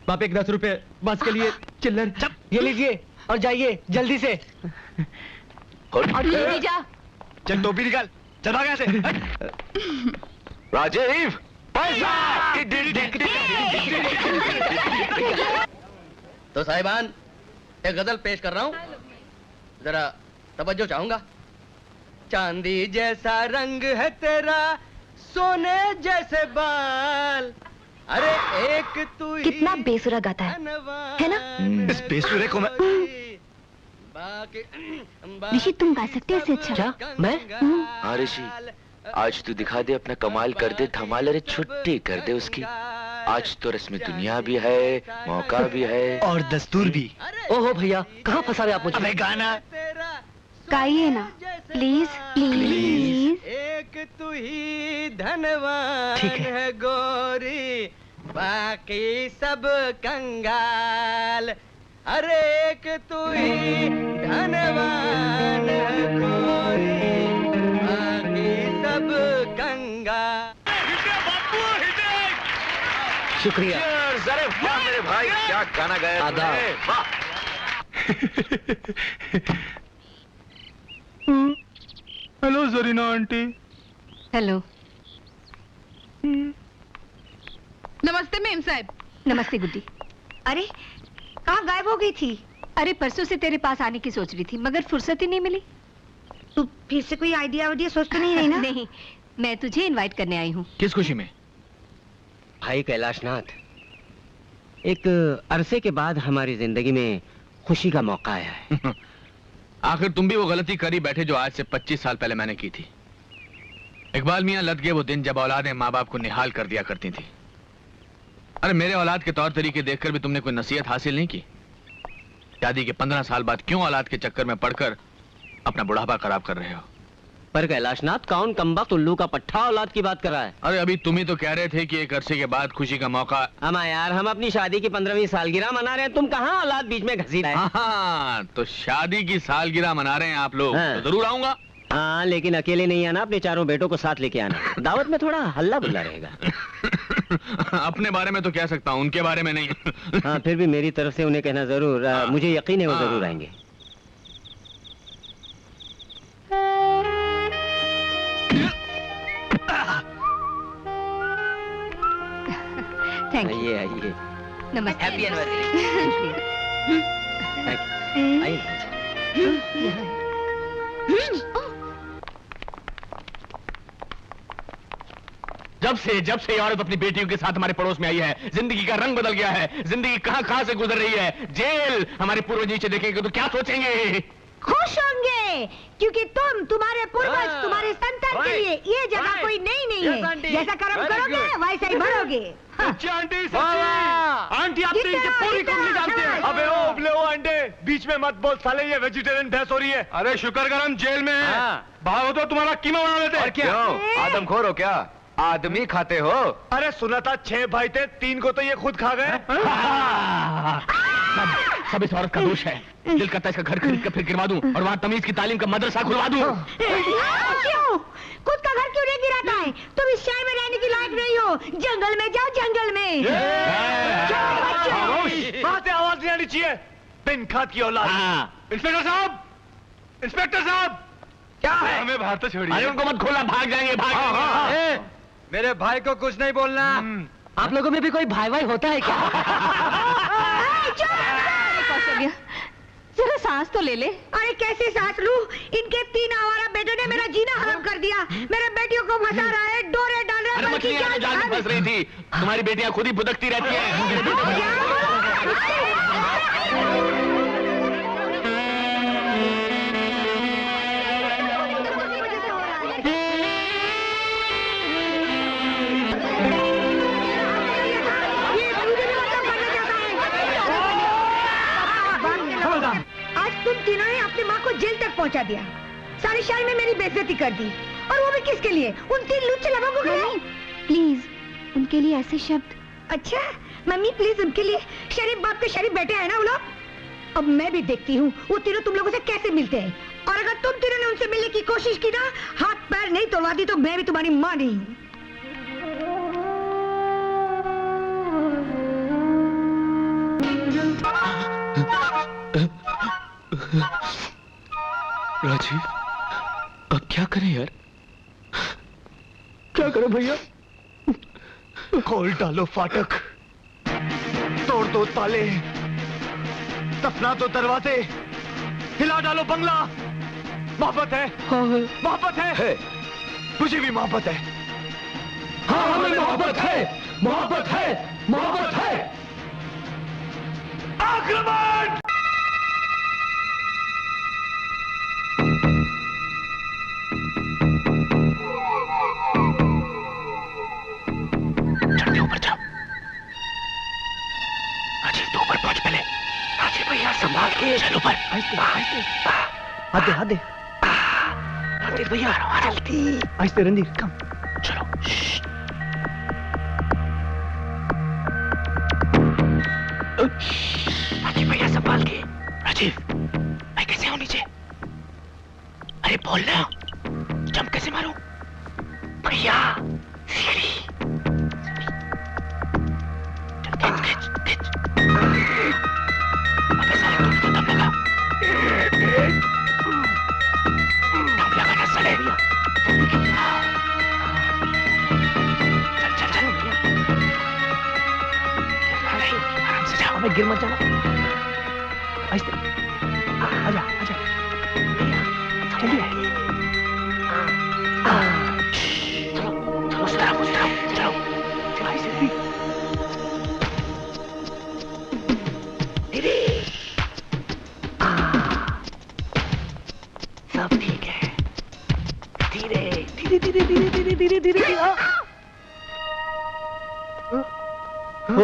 बाप 10 रुपए बस के लिए चिल्लर। ये लीजिए और जाइए जल्दी से। और ये ले जा। चल टोपी निकाल, चल भाग यहाँ से। राजीव, पैसा। तो साहिबान, एक गजल पेश कर रहा हूँ, जरा तवज्जो चाहूंगा। चांदी जैसा रंग है तेरा, सोने जैसे बाल, अरे एक तू ही कितना बेसुरा गाता है ना? इस बेसुरे को मैं ऋषि तुम गा सकते हो इससे अच्छा? मैं? हाँ ऋषि, आज तू दिखा दे अपना कमाल, कर दे धमाल, अरे छुट्टी कर दे उसकी। आज तो रस्म दुनिया भी है, मौका भी है और दस्तूर भी। ओहो भैया, कहाँ फंसा रहे आप मुझे? अबे गाना गाइए ना प्लीज प्लीज। एक तू ही धनवान है गोरी, बाकी सब कंगाल, अरे एक तू ही धनवान है गोरी, बाकी सब कंगाल। शुक्रिया। अरे वाह मेरे भाई, क्या गाना गाया तुमने, वाह। Hello Zarina aunty. हेलो। नमस्ते मेम साहब। नमस्ते गुड्डी। अरे कहाँ गायब हो गई थी? अरे परसों से तेरे पास आने की सोच रही थी मगर फुर्सत ही नहीं मिली। तू फिर से कोई आइडिया सोच तो नहीं रही ना? नहीं, मैं तुझे इनवाइट करने आई हूँ। किस खुशी में? भाई कैलाशनाथ, एक अरसे के बाद हमारी जिंदगी में खुशी का मौका आया है। आखिर तुम भी वो गलती करी बैठे जो आज से 25 साल पहले मैंने की थी। इकबाल मियां लद गए वो दिन जब औलादें माँ बाप को निहाल कर दिया करती थी। अरे मेरे औलाद के तौर तरीके देखकर भी तुमने कोई नसीहत हासिल नहीं की? शादी के 15 साल बाद क्यों औलाद के चक्कर में पड़कर अपना बुढ़ापा खराब कर रहे हो? पर कैलाशनाथ, कौन कमबख्त उल्लू का पट्टा औलाद की बात कर रहा है? अरे अभी तुम ही तो कह रहे थे कि एक अरसे के बाद खुशी का मौका। अमा यार, हम अपनी शादी की 15वीं सालगिरह मना रहे हैं, तुम कहाँ औलाद बीच में घसीट आए? हाँ, तो शादी की सालगिरह मना रहे हैं आप लोग। हाँ। तो जरूर आऊंगा। हाँ, लेकिन अकेले नहीं आना, अपने चारों बेटों को साथ लेके आना। दावत में थोड़ा हल्ला बुल्ला रहेगा। अपने बारे में तो कह सकता हूँ, उनके बारे में नहीं। हाँ, फिर भी मेरी तरफ से उन्हें कहना जरूर। मुझे यकीन है वो जरूर आएंगे। Thank you. आइए आइए। नमस्ते। Happy anniversary. जब से ये औरत अपनी बेटियों के साथ हमारे पड़ोस में आई है, जिंदगी का रंग बदल गया है। जिंदगी कहां से गुजर रही है। जेल। हमारे पूर्वज नीचे देखेंगे तो क्या सोचेंगे? खुश होंगे, क्योंकि तुम्हारे पूर्वज, तुम्हारे संतान के लिए ये जगह कोई नई नहीं है। जैसा कर्म करोगे वैसा ही भरोगे। आंटी आप तो इनकी पूरी कंपनी जानते हैं। अबे ओ उबले ओ अंडे, बीच में मत बोल साले, ये वेजिटेरियन बहस हो रही है। अरे शुक्र कर हम जेल में हैं। भागो तो तुम्हारा कीमा बना लेते। और क्या आदमखोर हो क्या? आदमी खाते हो? अरे सुना था 6 भाई थे, 3 को तो ये खुद खा गए। सब इस औरत का दोष है। दिल करता है इसका घर खरीद कर फिर गिरवा दूं और वहाँ तमीज की तालीम का मदरसा खुलवा दूं। क्यों? खुद का घर क्यों नहीं गिराता है? तुम इस शहर में रहने की लायक नहीं हो। जंगल में जाओ, जंगल में। वहाँ से आवाज नहीं आनी चाहिए। बिन खाद की औलाद। इंस्पेक्टर साहब, इंस्पेक्टर साहब, क्या है? हमें बाहर तो छोड़िए। अरे उनको मत खोला, भाग जाएंगे, भाग जाएंगे। मेरे भाई को कुछ नहीं बोलना। आप लोगों में भी कोई भाई भाई होता है क्या? कौशल्या, जरा सांस तो ले ले। अरे कैसे सांस लूं? इनके 3 आवारा बेटों ने मेरा जीना हराम कर दिया। मेरे बेटियों को फंसा रहा है, डोरे डाल रहा है। अरे मछलियां तो जाल में फंस रही थी। तुम्हारी बेटियां खुद ही भुदकती रहती हैं। आज तुम तीनों ने अपनी माँ को जेल तक पहुँचा दिया। सारे शहर में मेरी बेइज्जती कर दी, और वो भी किसके लिए? उन 3 लुच्चे लोगों के लिए। प्लीज उनके लिए ऐसे शब्द। अच्छा मम्मी प्लीज, उनके लिए शरीफ बाप के शरीफ बेटे हैं ना वो लोग। अब मैं भी देखती हूँ वो तीनों तुम लोगों से कैसे मिलते हैं। और अगर तुम तीनों ने उनसे मिलने की कोशिश की ना, हाथ पैर नहीं तोड़वा दी तो मैं भी तुम्हारी माँ नहीं हूँ। राजीव, अब क्या करें यार? क्या करें भैया? खोल डालो फाटक, तोड़ दो ताले, दफना दो दरवाजे, हिला डालो बंगला। मोहब्बत है, मोहब्बत है, मुझे भी मोहब्बत है। हाँ हमें मोहब्बत है, मोहब्बत है, मोहब्बत है। आक्रमण! ऊपर जाओ। राजीव तो ऊपर पहुंच पहले। राजीव भैया संभाल के चल ऊपर। हाथ दे, हाथ दे। रणधीर भैया जल्दी। आहिस्ते रणधीर, कम। चलो। राजीव भैया संभाल के। राजीव, मैं कैसे आऊं नीचे? अरे बोल ना, जंप कैसे मारूं? भैया सीढ़ी। अबे साले तुम तो दम लगा। दम लगा ना साले। चल चल चल। आराम से जाओ। अबे गिर मत जाना। आहिस्ते। आजा, आजा। जल्दी। चलो, चलो, उस तरफ, चलो। आहिस्ते। सब ठीक है। धीरे धीरे धीरे धीरे धीरे धीरे धीरे। ओ,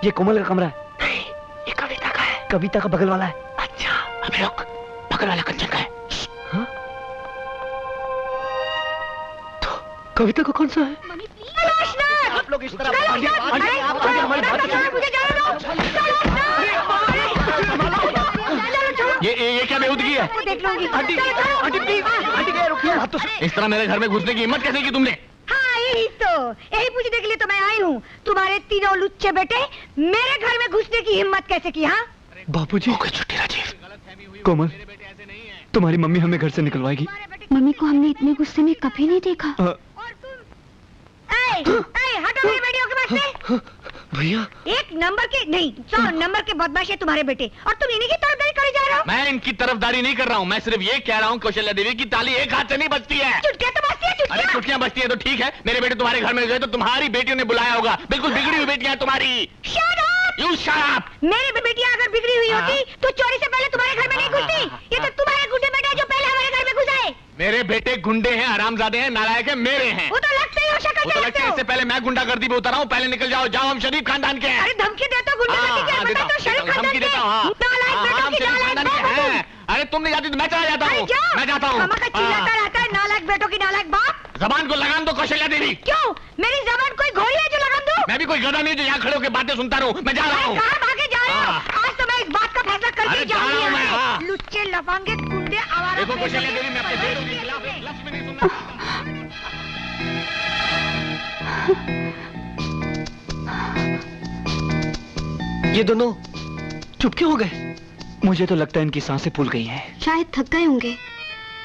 ये कोमल का कमरा है। नहीं, ये कविता का है। कविता का बगल वाला है। अच्छा, अबे रुक, बगल वाला कंचन का है। हाँ? तो कविता का कौन सा है? आप लोग इस तरह ये क्या बेहूदगी है? देख लूंगी। आंटी, आंटी प्लीज, आंटी क्या रुकिए, हाथ तो। इस तरह मेरे घर में घुसने की हिम्मत कैसे की तुमने? हाँ यही पूछने के लिए तो मैं आई हूँ। तुम्हारे तीनों लुच्चे बेटे मेरे घर में घुसने की हिम्मत कैसे की? हाँ बापूजी, कोई छुट्टी राजीव। कोमल, तुम्हारी मम्मी हमें घर से निकलवाएगी। मम्मी को हमने इतने गुस्से में कभी नहीं देखा। हटो मेरे बेटियों के पास से। भैया 1 नंबर के नहीं 100 नंबर के बदमाश है तुम्हारे बेटे, और तुम इन्हीं की तरफदारी करे जा रहे हो? मैं इनकी तरफदारी नहीं कर रहा हूँ, मैं सिर्फ ये कह रहा हूँ कौशल्या देवी की ताली एक हाथ से नहीं बजती है। चुटकियां तो बजती है, अरे चुटकियां। चुटकियां बजती है तो ठीक है, मेरे बेटे तुम्हारे घर में गए तो तुम्हारी बेटियों ने बुलाया होगा, बिल्कुल बिगड़ी हुई बेटियां तुम्हारी। Shut up! You shut up! मेरी बेटियां अगर बिगड़ी हुई होती तो चोरी से पहले तुम्हारे घर में नहीं घुसती। ये तो तुम्हारे गुंडे बेटे हैं जो पहले हमारे घर में घुस आए। मेरे बेटे गुंडे हैं, हरामजादे हैं, नालायक हैं, मेरे हैं। वो तो लगते ही हो, शक्ल वो तो लगता है इससे पहले मैं गुंडागर्दी पे उतर रहा हूँ, पहले निकल जाओ, जाओ हम शरीफ खानदान के हैं। अरे धमकी देते हो गुंडागर्दी के, बताओ तो शरीफ खानदान धमकी के। देता हूँ, नालायक बेटों की नालायक बाप हो तुम। अरे तुम नहीं जाती तो मैं चला जाता हूँ, मैं जाता हूँ। मामा का चिल्लाता रहता है नालायक बेटों की नालायक बाप। जबान को लगाम दो कौशल्या देवी। क्यों? मेरी जबान कोई घोड़ी है जो लगाम दूं? मैं भी कोई गधा नहीं जो यहाँ खड़े होकर बातें सुनता रहूं, मैं जा रहा हूँ। कहाँ भागे जा रहे हो? आज तो मैं इस बात का फैसला करके अरे जा रहा हूँ मैं, हाँ। जाऊंगी। लुच्चे लफंगे गुंडे आवारा। देखो कौशल्या देवी, मैं अपने बेटों के खिलाफ एक लफ्ज़ भी नहीं सुनना। ये दोनों चुप क्यों हो गए? मुझे तो लगता है इनकी सांसें फूल गई हैं। शायद थक गए होंगे।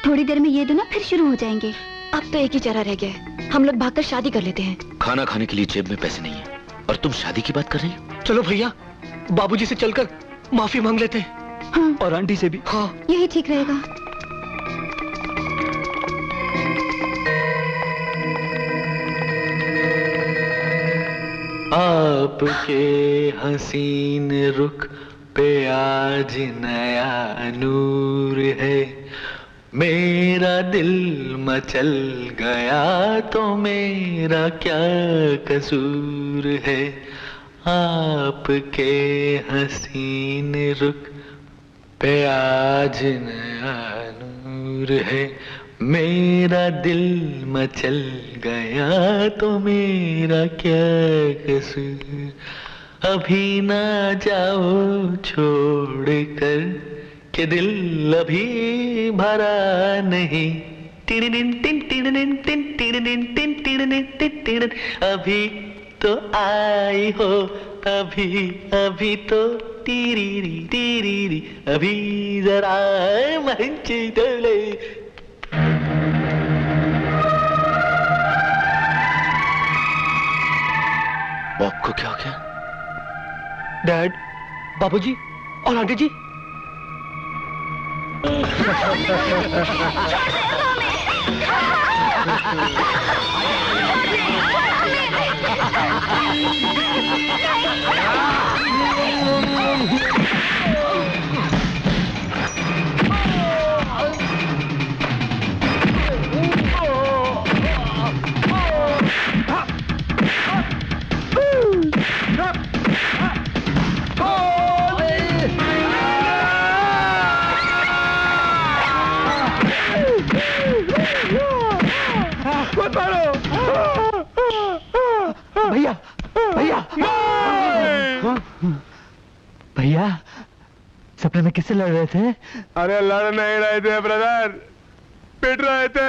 थोड़ी देर में ये दोनों फिर शुरू हो जाएंगे। अब तो एक ही चारा रह गया है, हम लोग भागकर शादी कर लेते हैं। खाना खाने के लिए जेब में पैसे नहीं है और तुम शादी की बात कर रही हो? चलो भैया, बाबूजी से चलकर माफी मांग लेते हैं। हाँ। और आंटी से भी। हाँ, यही ठीक रहेगा। आपके हसीन रुख पे आज नया नूर है, मेरा दिल मचल गया तो मेरा क्या कसूर है। आपके हसीन रुख पे आज नया नूर है, मेरा दिल मचल गया तो मेरा क्या कसूर। अभी ना जाओ छोड़ कर के दिल अभी भरा नहीं। Tin tin tin tin tin tin tin tin tin tin, अभी तो आई हो, अभी अभी तो टीरी टीरी, अभी जरा मंच डोले। बॉब को क्या हो गया? डैड, बाबूजी और आंटी जी। भैया भैया भैया, सपने में किससे लड़ रहे थे? अरे लड़ नहीं रहे थे ब्रदर, पिट रहे थे।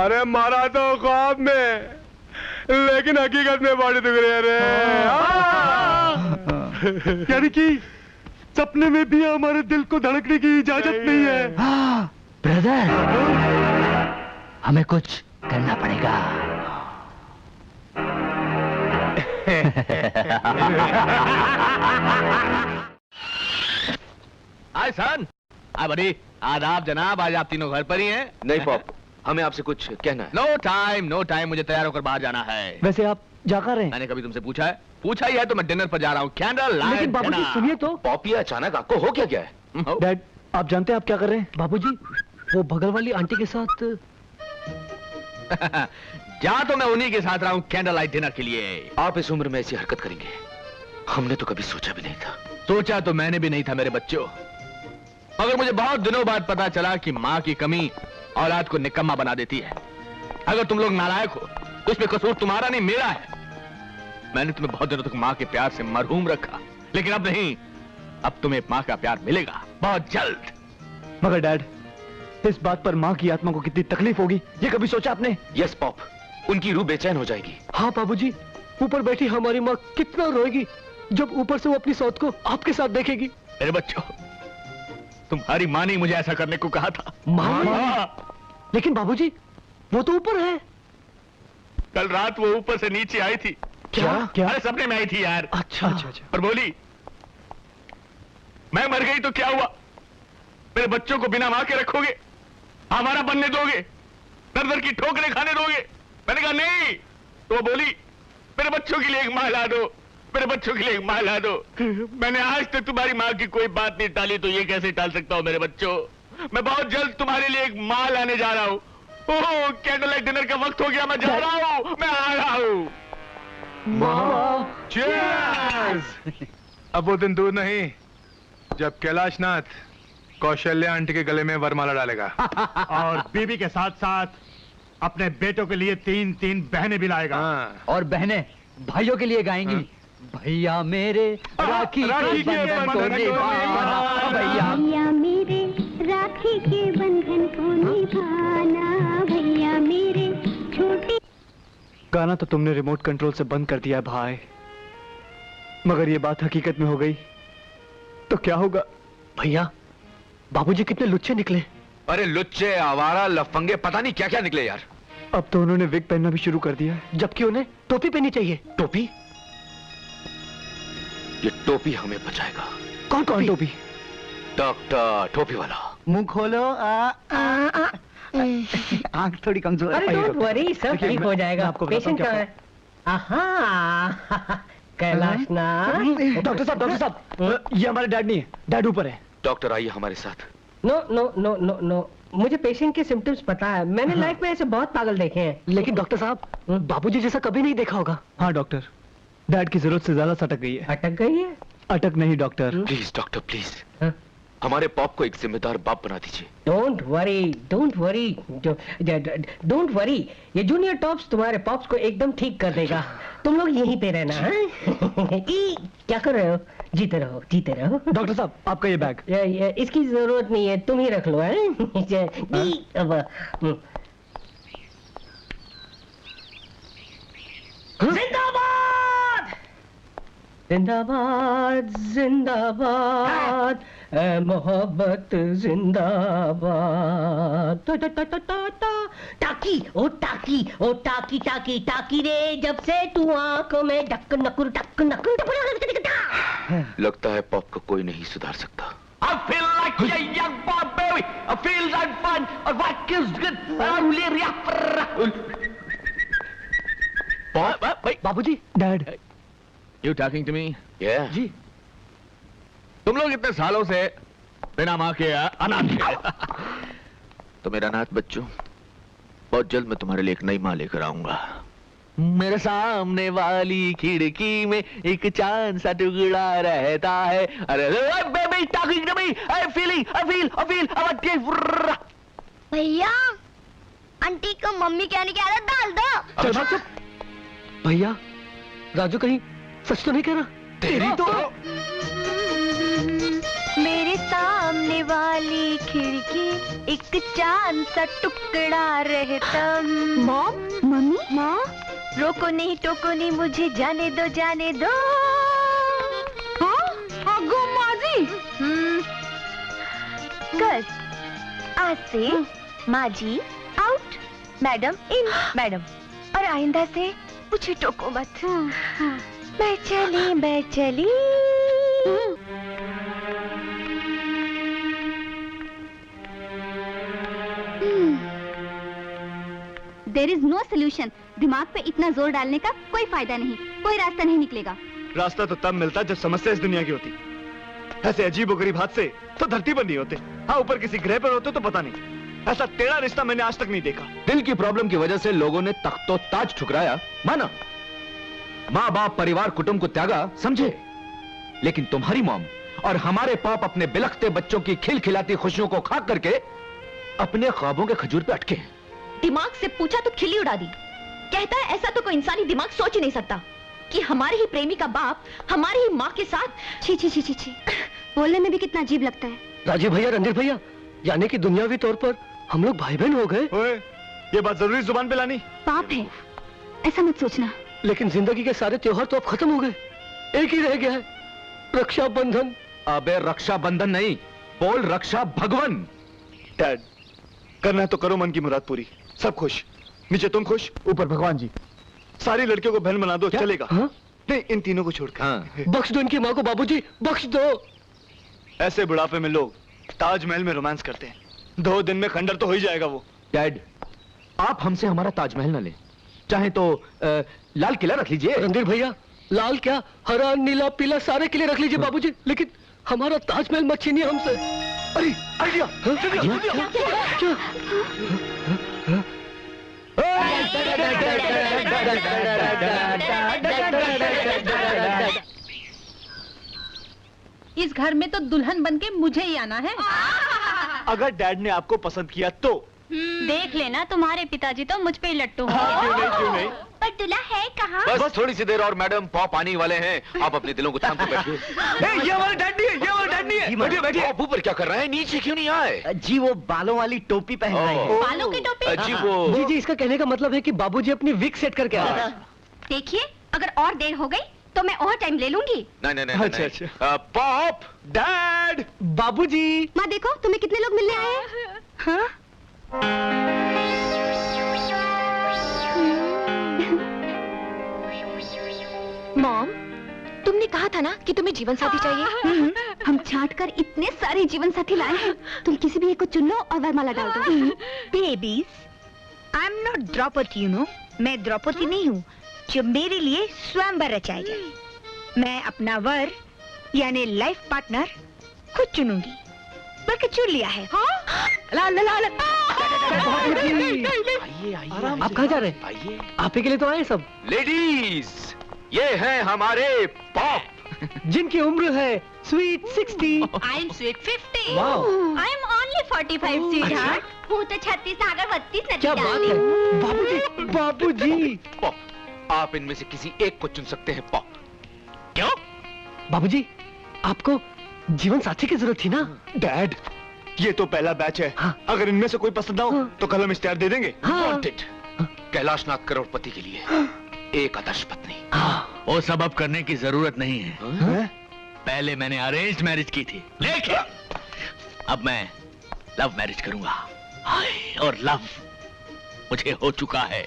अरे मारा तो ख्वाब में, लेकिन हकीकत में बॉडी दुख रही है रे। यानी कि सपने में भी हमारे दिल को धड़कने की इजाजत नहीं है। ब्रदर, हमें कुछ करना पड़ेगा। हाय सन, हाय बड़ी, आदाब जनाब, आज आप तीनों घर पर ही हैं? नहीं पॉप, हमें आपसे कुछ कहना है। नो टाइम, मुझे तैयार होकर बाहर जाना है। वैसे आप जा कर रहे हैं? मैंने कभी तुमसे पूछा है? पूछा ही है तो मैं डिनर पर जा रहा हूँ। Candle light. लेकिन बाबूजी सुनिए तो। पॉपी, अचानक आपको हो क्या गया है? डैड, आप जानते हैं आप क्या कर रहे हैं? बाबूजी, वो बगल वाली आंटी के साथ। जा तो मैं उन्हीं के साथ रहा हूँ कैंडल लाइट डिनर के लिए। आप इस उम्र में ऐसी हरकत करेंगे, हमने तो कभी सोचा भी नहीं था। सोचा तो मैंने भी नहीं था मेरे बच्चों, मगर मुझे बहुत दिनों बाद पता चला कि माँ की कमी औलाद को निकम्मा बना देती है। अगर तुम लोग नालायक हो तो इसमें कसूर तुम्हारा नहीं, मेरा है। मैंने तुम्हें बहुत दिनों तक माँ के प्यार से मरहूम रखा, लेकिन अब नहीं, अब तुम्हें माँ का प्यार मिलेगा बहुत जल्द। मगर डैड, इस बात पर माँ की आत्मा को कितनी तकलीफ होगी, ये कभी सोचा आपने? यस पॉप, उनकी रूह बेचैन हो जाएगी। हाँ बाबूजी, ऊपर बैठी हमारी माँ कितना रोएगी जब ऊपर से वो अपनी सौत को आपके साथ देखेगी। मेरे बच्चों, तुम्हारी माँ ने मुझे ऐसा करने को कहा था। माँ? लेकिन बाबूजी, वो तो ऊपर है। कल रात वो ऊपर से नीचे आई थी। क्या? अरे सपने में आई थी यार। अच्छा। और बोली मैं मर गई तो क्या हुआ? मेरे बच्चों को बिना मां के रखोगे? हमारा बनने दोगे? दर दर की ठोकरें खाने दोगे? मैंने कहा नहीं। तो वो बोली मेरे बच्चों के लिए एक मां ला दो, मेरे बच्चों के लिए एक मां ला दो। मैंने आज तक तुम्हारी मां की कोई बात नहीं टाली, तो ये कैसे टाल सकता हूं मेरे बच्चों? मैं बहुत जल्द तुम्हारे लिए एक मां लाने जा रहा हूं। ओह, कैंडल लाइट डिनर का वक्त हो गया, मैं जा रहा हूं, मैं आ रहा हूं। Cheers! अब वो दिन दूर नहीं जब कैलाशनाथ कौशल्या आंटी के गले में वरमाला डालेगा। और बीबी के साथ साथ अपने बेटों के लिए 3-3 बहनें भी लाएगा। और बहनें भाइयों के लिए गाएंगी। भैया मेरे राखी के बंधन को निभाना, भैया मेरे राखी के बंधन को निभाना, भैया मेरे छोटे। गाना तो तुमने रिमोट कंट्रोल से बंद कर दिया भाई, मगर ये बात हकीकत में हो गई तो क्या होगा? भैया बाबूजी कितने लुच्चे निकले। अरे लुच्चे, आवारा, लफंगे, पता नहीं क्या क्या निकले यार। अब तो उन्होंने विग पहनना भी शुरू कर दिया है, जबकि उन्हें टोपी पहननी चाहिए। टोपी? ये टोपी हमें बचाएगा। कौन टोपी? डॉक्टर टोपी वाला। मुंह खोलो। आंख थोड़ी कमजोर है। अरे डोंट वरी, सब ठीक हो जाएगा। पेशेंट कहाँ है? आहा, कैलाशनाथ। डॉक्टर साहब, ये हमारे डैड नहीं है, डैड ऊपर है। डॉक्टर आइए हमारे साथ। No no no no no, मुझे पेशेंट के सिम्टम्स पता है। मैंने लाइफ में ऐसे बहुत पागल देखे हैं। लेकिन डॉक्टर साहब बाबूजी जैसा कभी नहीं देखा होगा। हाँ डॉक्टर, डैड की जरूरत से ज्यादा सटक गई है। अटक गई है? अटक नहीं डॉक्टर। प्लीज डॉक्टर प्लीज, हमारे पॉप को एक जिम्मेदार बाप बना दीजिए। Don't worry, don't worry, don't worry. ये जूनियर टॉप्स तुम्हारे पॉप्स को एकदम ठीक कर देगा। तुम लोग यहीं पे रहना है। क्या कर रहे हो? जीते रहो, जीते रहो। डॉक्टर साहब, आपका ये बैग। इसकी जरूरत नहीं है, तुम ही रख लो। जिंदाबाद जिंदाबाद जिंदाबाद, मोहब्बत जिंदाबाद। टाकी ओ टाकी ओ टाकी टाकी टाकी रे, जब से तू आंखों में डक नकुर डक नकुर। लगता है पॉप को कोई नहीं सुधार सकता। I feel like a young boy, baby. I feel like fun. What is good? Pop? बाबूजी। Dad. You talking to me? Yeah. जी। तुम लोग इतने सालों से बिना माँ के अनाथ थे। तो मेरा अनाथ बच्चों, बहुत जल्द मैं तुम्हारे लिए एक नई माँ लेकर आऊंगा। मेरे सामने वाली खिड़की में एक चांद सा टुकड़ा रहता है। अरे baby talking to me, I feel भैया आंटी को मम्मी कहने की आदत डाल दो। चुप। भैया राजू कहीं सच तो नहीं कह रहा? तेरी तो मेरे सामने वाली खिड़की एक चांद सा टुकड़ा रहता। मॉम, मम्मी, माँ रोको नहीं टोको नहीं, मुझे जाने दो जाने दो। आगो माजी। कर आज से माजी आउट, मैडम इन, मैडम। और आइंदा से मुझे टोको मत। मैं चली। There is no solution. दिमाग पे इतना जोर डालने का कोई फायदा नहीं, कोई रास्ता नहीं निकलेगा। रास्ता तो तब मिलता जब समस्या इस दुनिया की होती। ऐसे अजीबोगरीब हादसे तो धरती पर नहीं होते। हाँ, ऊपर किसी ग्रह पर होते तो पता नहीं। ऐसा टेढ़ा रिश्ता मैंने आज तक नहीं देखा। दिल की प्रॉब्लम की वजह से लोगों ने तख्तो ताज ठुकराया, माना। माँ बाप परिवार कुटुंब को त्यागा, समझे। लेकिन तुम्हारी मॉम और हमारे पाप अपने बिलखते बच्चों की खिलखिलाती खुशियों को खाक करके अपने ख्वाबों के खजूर पे अटके। दिमाग से पूछा तो खिल्ली उड़ा दी। कहता है ऐसा तो कोई इंसानी दिमाग सोच ही नहीं सकता कि हमारे ही प्रेमी का बाप हमारी ही माँ के साथ। छी छी छी छी छी, बोलने में भी कितना अजीब लगता है। राजीव भैया, रणधीर भैया, यानी कि दुनियावी तौर पर हम लोग भाई बहन हो गए। ओए, ये बात जरूरी जुबान पे लानी? पाप है, ऐसा मत सोचना। लेकिन जिंदगी के सारे त्योहार तो अब खत्म हो गए, एक ही रह गया है, रक्षाबंधन। अबे रक्षाबंधन नहीं, बोल रक्षा भगवन। डैड, करना है तो करो मन की मुराद पूरी। सब खुश, नीचे तुम खुश, ऊपर भगवान जी। सारी लड़कियों को बहन बना दो, चलेगा? हाँ? नहीं, इन तीनों को छोड़कर। बख्श दो इनकी माँ को बाबूजी, बख्श दो। ऐसे बुढ़ापे में लोग ताजमहल में रोमांस करते हैं। 2 दिन में खंडर तो हो ही जाएगा वो। डैड, आप हमसे हमारा ताजमहल न ले, चाहे तो लाल किला रख लीजिए। रणधीर भैया, लाल क्या, हरा नीला पीला सारे किले रख लीजिए बाबूजी, लेकिन हमारा ताजमहल मत छीनिए हमसे। अरे आइडिया, इस घर में तो दुल्हन बनके मुझे ही आना है। अगर डैड ने आपको पसंद किया तो देख लेना, तुम्हारे पिताजी तो मुझ पे ही लट्टू हैं। क्यों नहीं? पर दूल्हा है कहाँ? बस थोड़ी सी देर और मैडम, पॉप आने वाले हैं। आप अपने दिलों को थाम के बैठिए। ये हमारे डैड नहीं है, ये हमारे डैड नहीं है। बैठिए बैठिए। आप ऊपर क्या कर रहे हैं, नीचे क्यों नहीं आए? जी वो बालों वाली टोपी पहन रहे हैं। बालों की टोपी? जी वो जी जी, इसका कहने का मतलब है कि बाबूजी अपनी विग सेट करके आ रहे हैं। देखिए, अगर और देर हो गई तो मैं और टाइम ले लूंगी। नहीं। अच्छा। पॉप, डैड, बाबूजी। माँ देखो तुम्हें कितने लोग मिलने आए हैं। हाँ? मॉम, तुमने कहा था ना कि तुम्हें जीवन साथी चाहिए। हम छांट कर इतने सारे जीवन साथी लाए हैं, तुम किसी भी एक को चुन लो और वरमाला डाल दो। Babies, I am not Draupadi, you know. मैं द्रौपदी नहीं हूँ जो मेरे लिए स्वयंवर रचाए जाए। मैं अपना वर यानी लाइफ पार्टनर खुद चुनूंगी, बल्कि चुन लिया है। ला ला ला ला। आप कहाँ जा रहे हैं? आइए। आप ही के लिए तो आए सब। लेडीज, ये हैं हमारे पॉप, जिनकी उम्र है sweet 60। I am sweet 50। Wow. I am only 45 sweetheart. हूँ तो 36 सागर 32 नदी क्या बात है बाबूजी, बाबूजी। पॉप, आप इनमें से किसी एक को चुन सकते हैं। पॉप, क्यों? बाबूजी, आपको जीवन साथी की जरूरत थी ना। डैड, ये तो पहला बैच है। हाँ। अगर इनमें से कोई पसंद ना हो तो कल हम इश्तेहार दे देंगे। वांटेड, कैलाशनाथ करोड़पति के लिए एक आदर्श पत्नी। वो सब अब करने की जरूरत नहीं है। पहले मैंने अरेंज मैरिज की थी, लेकिन अब मैं लव मैरिज करूंगा। हाय, और लव मुझे हो चुका है।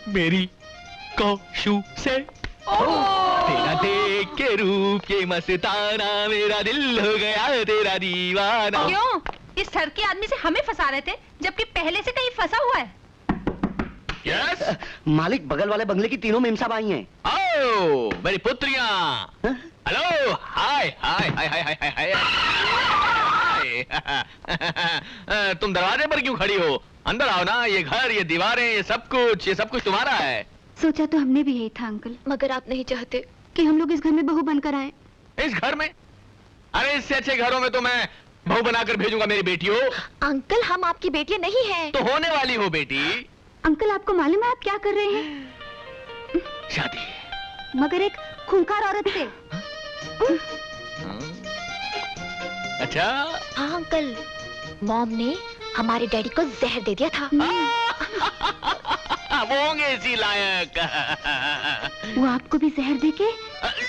मेरी कौशु से तेरा देख के रूप के मस्ताना, मेरा दिल हो गया तेरा दीवाना। क्यों? इस सर के आदमी से हमें फंसा रहे थे, जबकि पहले से कहीं फंसा हुआ है। यस मालिक, बगल वाले बंगले की तीनों मेम साहब आई हैं। आओ मेरी पुत्रियां। हेलो, हाय हाय हाय हाय हाय हाय हाय। तुम दरवाजे पर क्यों खड़ी हो? अंदर आओ ना। ये घर, ये दीवारें, ये सब कुछ तुम्हारा है। सोचा तो हमने भी यही था अंकल, मगर आप नहीं चाहते कि हम लोग इस घर में बहू बनकर आए। इस घर में? अरे इससे अच्छे घरों में तो मैं बहू बनाकर भेजूंगा मेरी बेटियों। अंकल, हम आपकी बेटियां नहीं हैं। तो होने वाली हो बेटी। अंकल, आपको मालूम है आप क्या कर रहे हैं? शादी। मगर एक खूंखार औरत से। अच्छा। हाँ अंकल, मॉम ने हमारे डैडी को जहर दे दिया था। वो होंगे इसी लायक। वो आपको भी जहर देके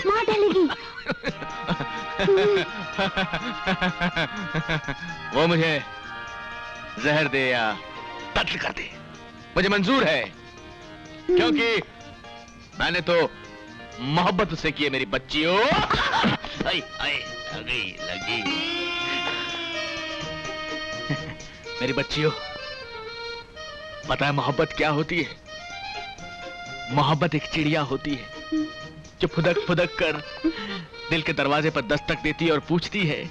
मार डालेगी। वो मुझे जहर दे या कत्ल कर दे, मुझे मंजूर है, क्योंकि मैंने तो मोहब्बत उससे की है मेरी बच्चियों। आई आई लगी मेरी बच्चियों, पता है मोहब्बत क्या होती है? मोहब्बत एक चिड़िया होती है जो फुदक फुदक कर दिल के दरवाजे पर दस्तक देती है और पूछती है,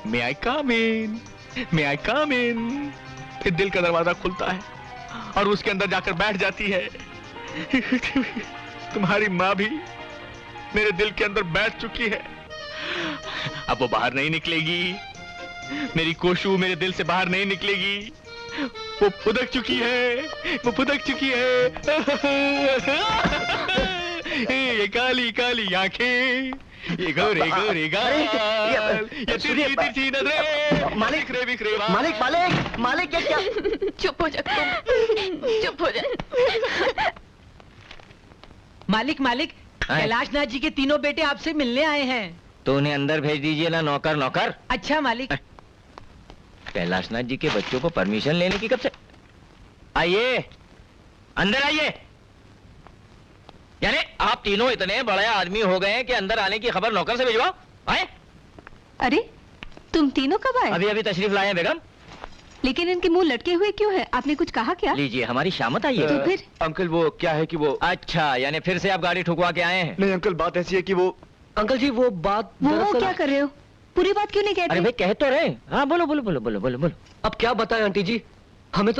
मे आई कम इन, मे आई कम इन। फिर दिल का दरवाजा खुलता है और उसके अंदर जाकर बैठ जाती है। तुम्हारी माँ भी मेरे दिल के अंदर बैठ चुकी है, अब वो बाहर नहीं निकलेगी। मेरी कोशु मेरे दिल से बाहर नहीं निकलेगी, वो फुदक चुकी है, वो फुदक चुकी है। ये काली काली आंखें, ये गोरे गोरे गाल, ये तिरछी तिरछी नजरें, मालिक बिखरे बिखरे बाल। मालिक मालिक मालिक, ये क्या? चुप हो जा तुम, चुप हो जा। मालिक मालिक, कैलाशनाथ जी के तीनों बेटे आपसे मिलने आए हैं। तो उन्हें अंदर भेज दीजिए ना नौकर नौकर। अच्छा मालिक। कैलाशनाथ जी के बच्चों को परमिशन लेने की कब से? आइए, अंदर आइए। यानी आप तीनों इतने बड़े आदमी हो गए कि अंदर आने की खबर नौकर से भिजवाओ? आए? अरे तुम तीनों कब आए? अभी अभी तशरीफ लाए हैं बेगम। लेकिन इनके मुंह लटके हुए क्यों है? आपने कुछ कहा क्या? लीजिए हमारी शामत आई है। तो फिर? अंकल वो क्या है कि वो अच्छा, यानी फिर से आप गाड़ी ठुकवा के आए हैं? नहीं अंकल, बात ऐसी है कि वो अंकल जी वो बात वो क्या कर रहे हो? पूरी बात क्यों नहीं कहते? अरे भाई कह तो रहे। हाँ बोलो बोलो बोलो बोलो बोलो बोलो। अब क्या बताएं आंटी जी, हमें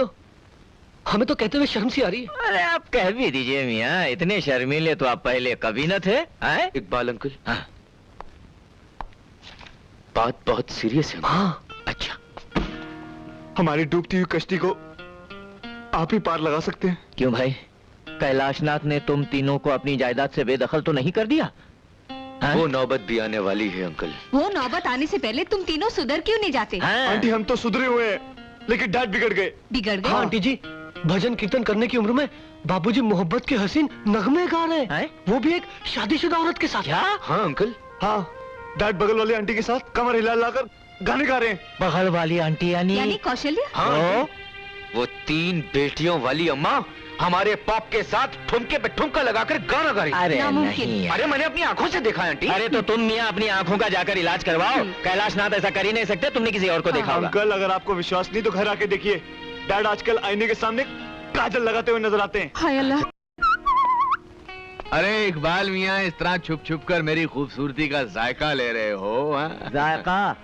तो कहते हुए शर्म सी आ रही है। अरे आप कह भी दीजिए मियाँ, इतने शर्मीले तो आप पहले कभी न थे। इकबाल अंकल, हाँ। बात बहुत सीरियस है। हाँ। अच्छा, हमारी डूबती हुई कश्ती को आप ही पार लगा सकते हैं। क्यों भाई, कैलाशनाथ ने तुम तीनों को अपनी जायदाद से बेदखल तो नहीं कर दिया? वो नौबत भी आने वाली है अंकल। वो नौबत आने से पहले तुम तीनों सुधर क्यों नहीं जाते? आंटी हम तो सुधरे हुए हैं, लेकिन डैड बिगड़ गए। बिगड़ गए? हाँ आंटी जी, भजन कीर्तन करने की उम्र में बाबूजी मोहब्बत के हसीन नगमे गा रहे हैं, वो भी एक शादीशुदा औरत के साथ। क्या? हाँ अंकल, हाँ डैड बगल वाली आंटी के साथ कमर हिला लाकर गाने गा रहे हैं। बगल वाली आंटी यानी कौशल्या? हाँ वो 3 बेटियों वाली अम्मा हमारे पॉप के साथ ठुमके पे ठुमका लगाकर गाना गा रही। अरे नहीं, अरे मैंने अपनी आंखों से देखा है आंटी। अरे तो तुम मियाँ अपनी आंखों का जाकर इलाज करवाओ। कैलाशनाथ ऐसा कर ही नहीं सकते, तुमने किसी और को देखा होगा। अंकल अगर आपको विश्वास नहीं तो घर आके देखिए, डैड आजकल आईने के सामने काजल लगाते हुए नजर आते हैं। हाय अल्लाह। अरे इकबाल मियाँ, इस तरह छुप छुप कर मेरी खूबसूरती का जायका ले रहे हो? जायका?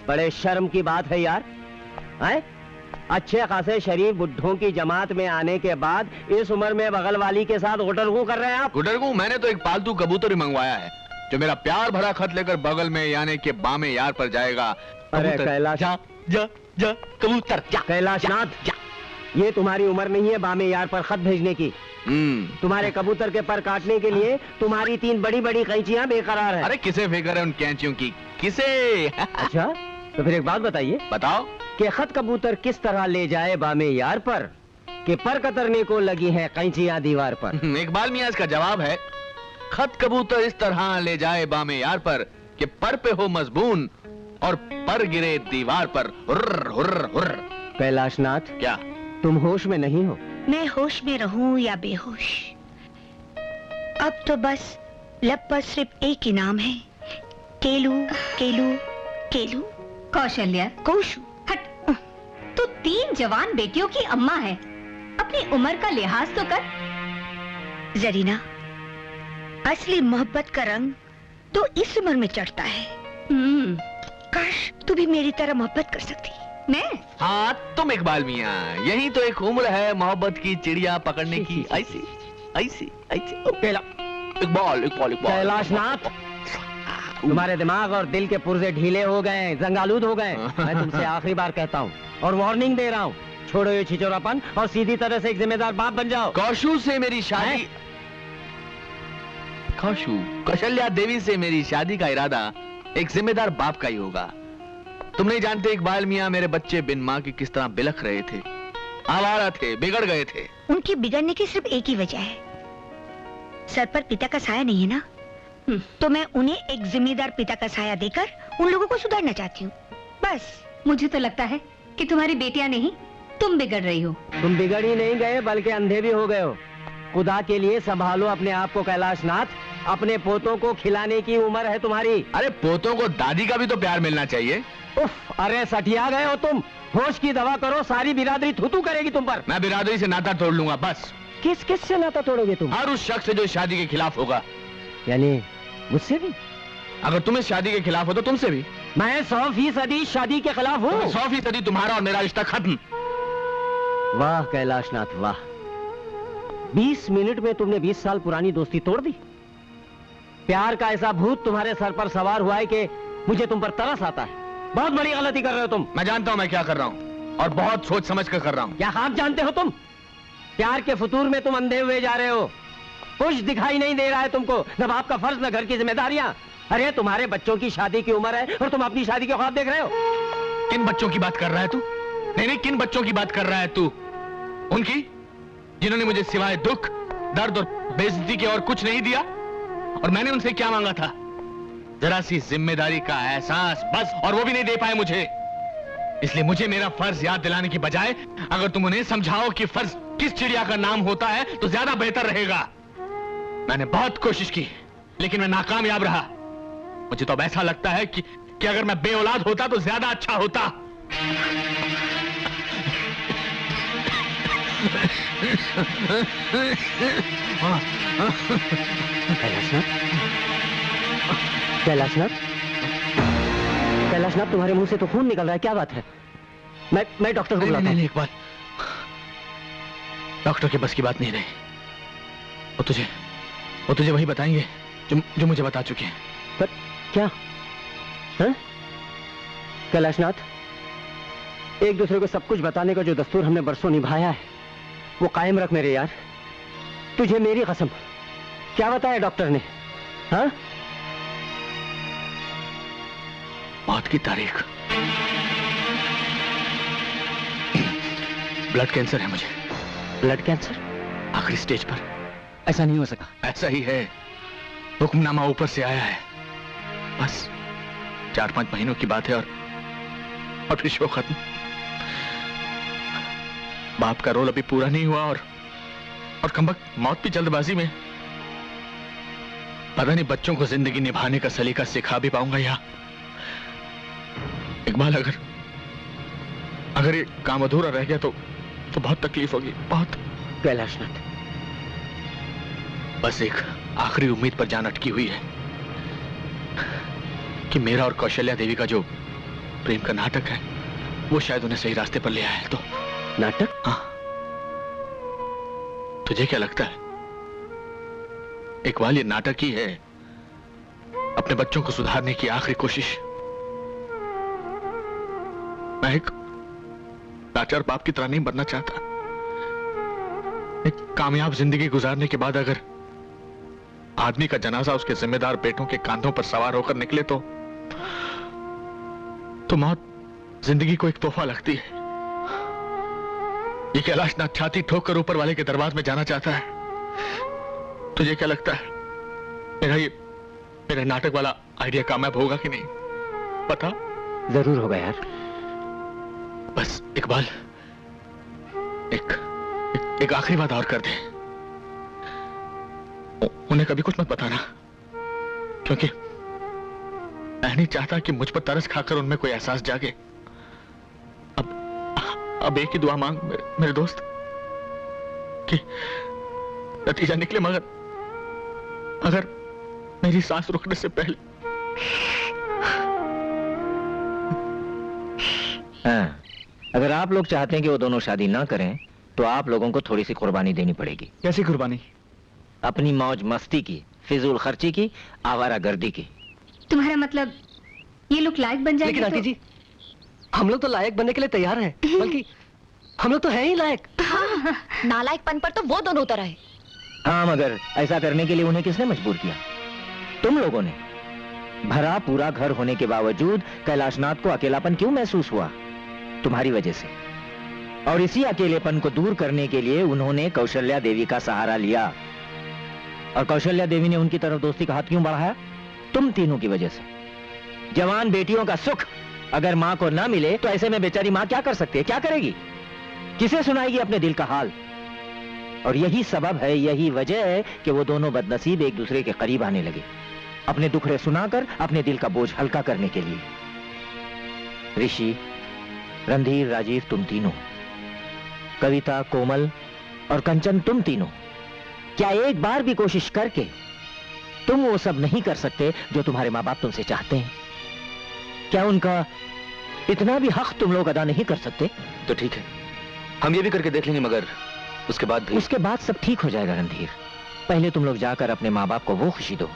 बड़े शर्म की बात है यार। हैं? अच्छे खासे शरीफ बुड्ढों की जमात में आने के बाद इस उम्र में बगल वाली के साथ गुटरगू कर रहे हैं आप? गुटरगू? मैंने तो एक पालतू कबूतर ही मंगवाया है जो मेरा प्यार भरा खत लेकर बगल में यानी के बामे यार पर जाएगा। अरे कैलाश, जा जा जा कबूतर जा। कैलाशनाथ, ये तुम्हारी उम्र नहीं है बामे यार पर खत भेजने की। तुम्हारे कबूतर के पर काटने के लिए तुम्हारी 3 बड़ी बड़ी कैंचियां बेकरार है। अरे किसे फिक्र है उन कैंचियों की, किसे? अच्छा तो फिर एक बात बताइए। बताओ कि खत कबूतर किस तरह ले जाए बामे यार पर कि पर कतरने को लगी है कैंचियां दीवार पर? इकबाल मियाँ इसका जवाब है, खत कबूतर इस तरह ले जाए बामे यार पर कि पर पे हो मजबून और पर गिरे दीवार पर। हुर्र हुर्र हुर्र। कैलाशनाथ, क्या तुम होश में नहीं हो? मैं होश में रहूं या बेहोश, अब तो बस लब पर सिर्फ एक ही नाम है, केलू केलू केलू। कौशल्या, कोशू। हट, तू 3 जवान बेटियों की अम्मा है, अपनी उम्र का लिहाज तो कर। जरीना, असली मोहब्बत का रंग तो इस उम्र में चढ़ता है। काश तू भी मेरी तरह मोहब्बत कर सकती। मैं? हाँ तुम इकबाल मियाँ, यही तो एक उम्र है मोहब्बत की चिड़िया पकड़ने की। ऐसी ऐसी ऐसी। इकबाल इकबाल इकबाल। कैलाशनाथ, तुम्हारे दिमाग और दिल के पुर्जे ढीले हो गए, जंगालूद हो गए। मैं तुमसे आखिरी बार कहता हूँ और वार्निंग दे रहा हूँ, छोड़ो ये छिचोरापन और सीधी तरह से एक जिम्मेदार बाप बन जाओ। कौशु से मेरी शादी, कौशल्या देवी से मेरी शादी का इरादा एक जिम्मेदार बाप का ही होगा। तुम नहीं जानते इकबाल मियाँ, मेरे बच्चे बिन माँ के किस तरह बिलख रहे थे, आवारा थे, बिगड़ गए थे। उनके बिगड़ने की सिर्फ एक ही वजह है, सर पर पिता का साया नहीं है ना। तो मैं उन्हें एक जिम्मेदार पिता का साया देकर उन लोगों को सुधारना चाहती हूँ, बस। मुझे तो लगता है कि तुम्हारी बेटियां नहीं, तुम बिगड़ रही हो। तुम बिगड़ ही नहीं गए बल्कि अंधे भी हो गए हो। खुदा के लिए संभालो अपने आप को कैलाशनाथ, अपने पोतों को खिलाने की उम्र है तुम्हारी। अरे पोतों को दादी का भी तो प्यार मिलना चाहिए। उफ, अरे सठिया गए हो तुम, होश की दवा करो, सारी बिरादरी थू करेगी तुम पर। मैं बिरादरी से नाता तोड़ लूंगा बस। किस किस से नाता तोड़ोगे तुम? हर उस शख्स से जो शादी के खिलाफ होगा। यानी मुझसे भी? अगर तुम इस शादी के खिलाफ हो तो तुमसे भी। मैं 100% शादी के खिलाफ हूँ। 100% तुम्हारा और मेरा रिश्ता खत्म। वाह कैलाशनाथ वाह, 20 मिनट में तुमने 20 साल पुरानी दोस्ती तोड़ दी। प्यार का ऐसा भूत तुम्हारे सर पर सवार हुआ है कि मुझे तुम पर तरस आता है। बहुत बड़ी गलती कर रहे हो तुम। मैं जानता हूं मैं क्या कर रहा हूं और बहुत सोच समझ कर कर रहा हूं। क्या आप जानते हो तुम? प्यार के फतूर में तुम अंधे हुए जा रहे हो, कुछ दिखाई नहीं दे रहा है तुमको, न बाप का फर्ज न घर की जिम्मेदारियां। अरे तुम्हारे बच्चों की शादी की उम्र है और तुम अपनी शादी के ख्वाब देख रहे हो। किन बच्चों की बात कर रहा है तू? नहीं, किन बच्चों की बात कर रहा है तू? उनकी जिन्होंने मुझे सिवाय दुख, दर्द और बेइज्जती के और कुछ नहीं दिया। और मैंने उनसे क्या मांगा था? जरा सी जिम्मेदारी का एहसास, बस। और वो भी नहीं दे पाए मुझे। इसलिए मुझे मेरा फर्ज याद दिलाने की बजाय अगर तुम उन्हें समझाओ कि फर्ज किस चिड़िया का नाम होता है तो ज्यादा बेहतर रहेगा। मैंने बहुत कोशिश की, लेकिन मैं नाकामयाब रहा। मुझे तो अब ऐसा लगता है कि अगर मैं बेऔलाद होता तो ज्यादा अच्छा होता। कैलाशनाथ, कैलाशनाथ, तुम्हारे मुंह से तो खून निकल रहा है, क्या बात है? मैं डॉक्टर को बुलाता हूं। नहीं, इकबाल, डॉक्टर के बस की बात नहीं रही। वो तुझे वही बताएंगे जो मुझे बता चुके हैं। पर क्या? हाँ? कैलाशनाथ, एक दूसरे को सब कुछ बताने का जो दस्तूर हमने बरसों निभाया है, वो कायम रख मेरे यार। तुझे मेरी कसम, क्या बताया डॉक्टर ने? हाँ? मौत की तारीख। ब्लड कैंसर है मुझे। Blood cancer? आखिरी स्टेज पर। ऐसा नहीं हो सका। ऐसा ही है, हुक्मनामा ऊपर से आया है। बस 4-5 महीनों की बात है और फिर शो खत्म। बाप का रोल अभी पूरा नहीं हुआ और कमबख्त मौत भी जल्दबाजी में। पता नहीं बच्चों को जिंदगी निभाने का सलीका सिखा भी पाऊंगा या इकबाल, अगर ये काम अधूरा रह गया तो बहुत तकलीफ होगी, बहुत। कैलाशनाथ, बस एक आखिरी उम्मीद पर जान अटकी हुई है कि मेरा और कौशल्या देवी का जो प्रेम का नाटक है वो शायद उन्हें सही रास्ते पर ले आया है। तो नाटक? हाँ। तुझे क्या लगता है इकबाल, ये नाटक ही है, अपने बच्चों को सुधारने की आखिरी कोशिश। मैं एक लाचार बाप की तरह नहीं बनना चाहता। एक कामयाब जिंदगी गुजारने के बाद अगर आदमी का जनाजा उसके जिम्मेदार बेटों के कांधों पर सवार होकर निकले तो मौत जिंदगी को एक तोहफा लगती है। ये कैलाशनाथ छाती ठोक कर ऊपर वाले के दरबार में जाना चाहता है। तुझे क्या लगता है मेरा नाटक वाला आइडिया कामयाब होगा कि नहीं? पता? जरूर होगा यार। बस इकबाल, एक आखिरी बात और कर दे। उन्हें कभी कुछ मत बताना, क्योंकि मैं नहीं चाहता कि मुझ पर तरस खाकर उनमें कोई एहसास जागे। अब एक ही दुआ मांग मेरे दोस्त कि नतीजा निकले, मगर अगर मेरी सांस रुकने से पहले। हाँ, अगर आप लोग चाहते हैं कि वो दोनों शादी ना करें तो आप लोगों को थोड़ी सी कुर्बानी देनी पड़ेगी। कैसी कुर्बानी? अपनी मौज मस्ती की, फिजूल खर्ची की, आवारागर्दी की। तुम्हारा मतलब ये लोग लायक बन जाएंगे? लेकिन आंटी जी, हम लोग तो लायक बनने के लिए तैयार हैं, बल्कि हम लोग तो हैं ही लायक। हाँ, नालायकपन पर तो वो दोनों उतर आए। हाँ, मगर ऐसा करने के लिए उन्हें किसने मजबूर किया? तुम लोगों ने। भरा पूरा घर होने के बावजूद कैलाशनाथ को अकेलापन क्यों महसूस हुआ? तुम्हारी वजह से। और इसी अकेलेपन को दूर करने के लिए उन्होंने कौशल्या देवी का सहारा लिया। और कौशल्या देवी ने उनकी तरफ दोस्ती का हाथ क्यों बढ़ाया? तुम तीनों की वजह से। जवान बेटियों का सुख अगर मां को ना मिले तो ऐसे में बेचारी मां क्या कर सकती है? क्या करेगी? किसे सुनाएगी अपने दिल का हाल? और यही सबब है, यही वजह है कि वो दोनों बदनसीब एक दूसरे के करीब आने लगे, अपने दुखड़े सुनाकर अपने दिल का बोझ हल्का करने के लिए। ऋषि, रणधीर, राजीव, तुम तीनों, कविता, कोमल और कंचन, तुम तीनों, क्या एक बार भी कोशिश करके तुम वो सब नहीं कर सकते जो तुम्हारे माँ बाप तुमसे चाहते हैं? क्या उनका इतना भी हक तुम लोग अदा नहीं कर सकते? तो ठीक है, हम ये भी करके देख लेंगे, मगर उसके बाद सब ठीक हो जाएगा रणधीर। पहले तुम लोग जाकर अपने माँ बाप को वो खुशी दो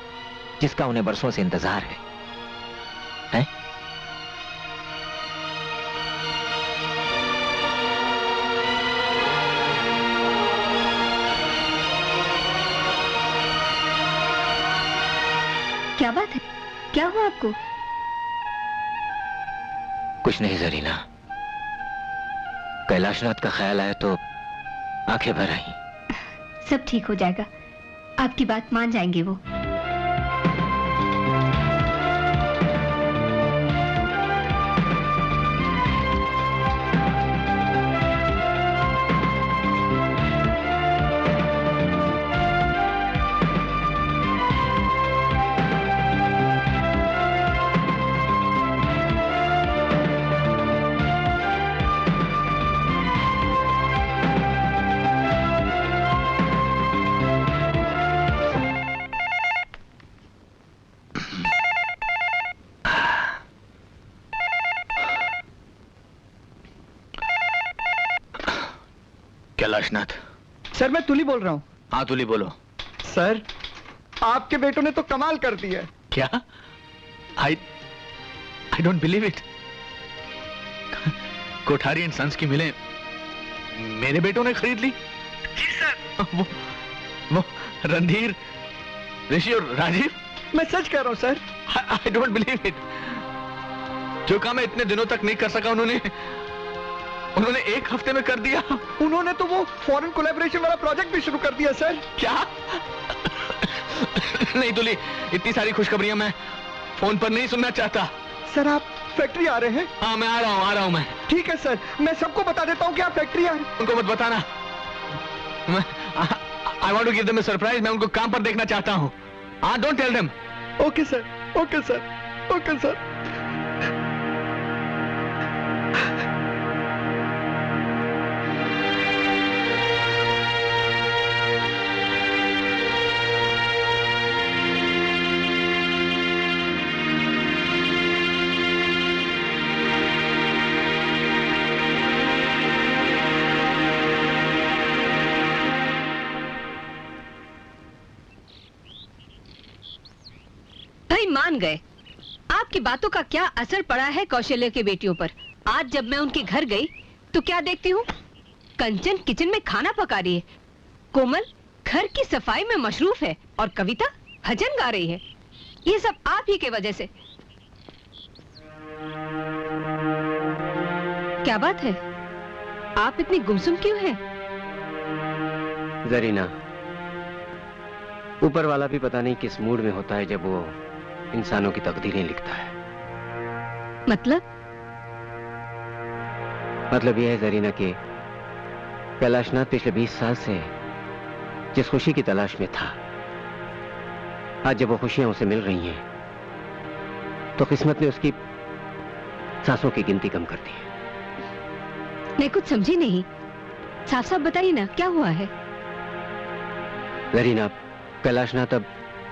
जिसका उन्हें बरसों से इंतजार है? क्या बात है? क्या हुआ आपको? कुछ नहीं जरीना, कैलाशनाथ का ख्याल आया तो आंखें भर आई। सब ठीक हो जाएगा, आपकी बात मान जाएंगे वो। कैलाशनाथ। सर मैं तुली बोल रहा हूँ। हाँ तुली बोलो। सर आपके बेटों ने तो कमाल कर दिया है। क्या? I don't believe it. Kothari and sons की मिलें मेरे बेटों ने खरीद ली। जी सर। वो रणधीर, ऋषि और राजीव। मैं सच कह रहा हूँ sir. I don't believe it. जो काम मैं इतने दिनों तक नहीं कर सका उन्होंने एक हफ्ते में कर दिया। उन्होंने तो वो फॉरेन कोलैबोरेशन वाला प्रोजेक्ट भी शुरू कर दिया सर। क्या? नहीं तुली, इतनी सारी खुशखबरियां मैं फोन पर नहीं सुनना चाहता। सर आप फैक्ट्री आ रहे हैं? हाँ मैं आ रहा हूँ मैं। ठीक है सर, मैं सबको बता देता हूँ कि आप फैक्ट्री आ रहे हैं। उनको मत बताना। I want to give them a surprise। मैं उनको काम पर देखना चाहता हूँ। हाँ don't tell them। Okay sir, okay sir, okay sir. मान गए। आपकी बातों का क्या असर पड़ा है कौशल्य के बेटियों पर। आज जब मैं उनके घर गई तो क्या देखती हूँ, कंचन किचन में खाना पका रही है, कोमल घर की सफाई में मशरूफ है और कविता भजन गा रही है। ये सब आप ही के वजह से। क्या बात है, आप इतनी गुमसुम क्यों हैं? जरीना, ऊपर वाला भी पता नहीं किस मूड में होता है जब वो इंसानों की तकदीरें लिखता है। मतलब यह है जरीना कि कैलाशनाथ पिछले 20 साल से जिस खुशी की तलाश में था, आज जब वो खुशियां उसे मिल रही हैं तो किस्मत ने उसकी सांसों की गिनती कम कर दी है। मैं कुछ समझी नहीं, साफ साफ बताइए ना क्या हुआ है। जरीना, कैलाशनाथ अब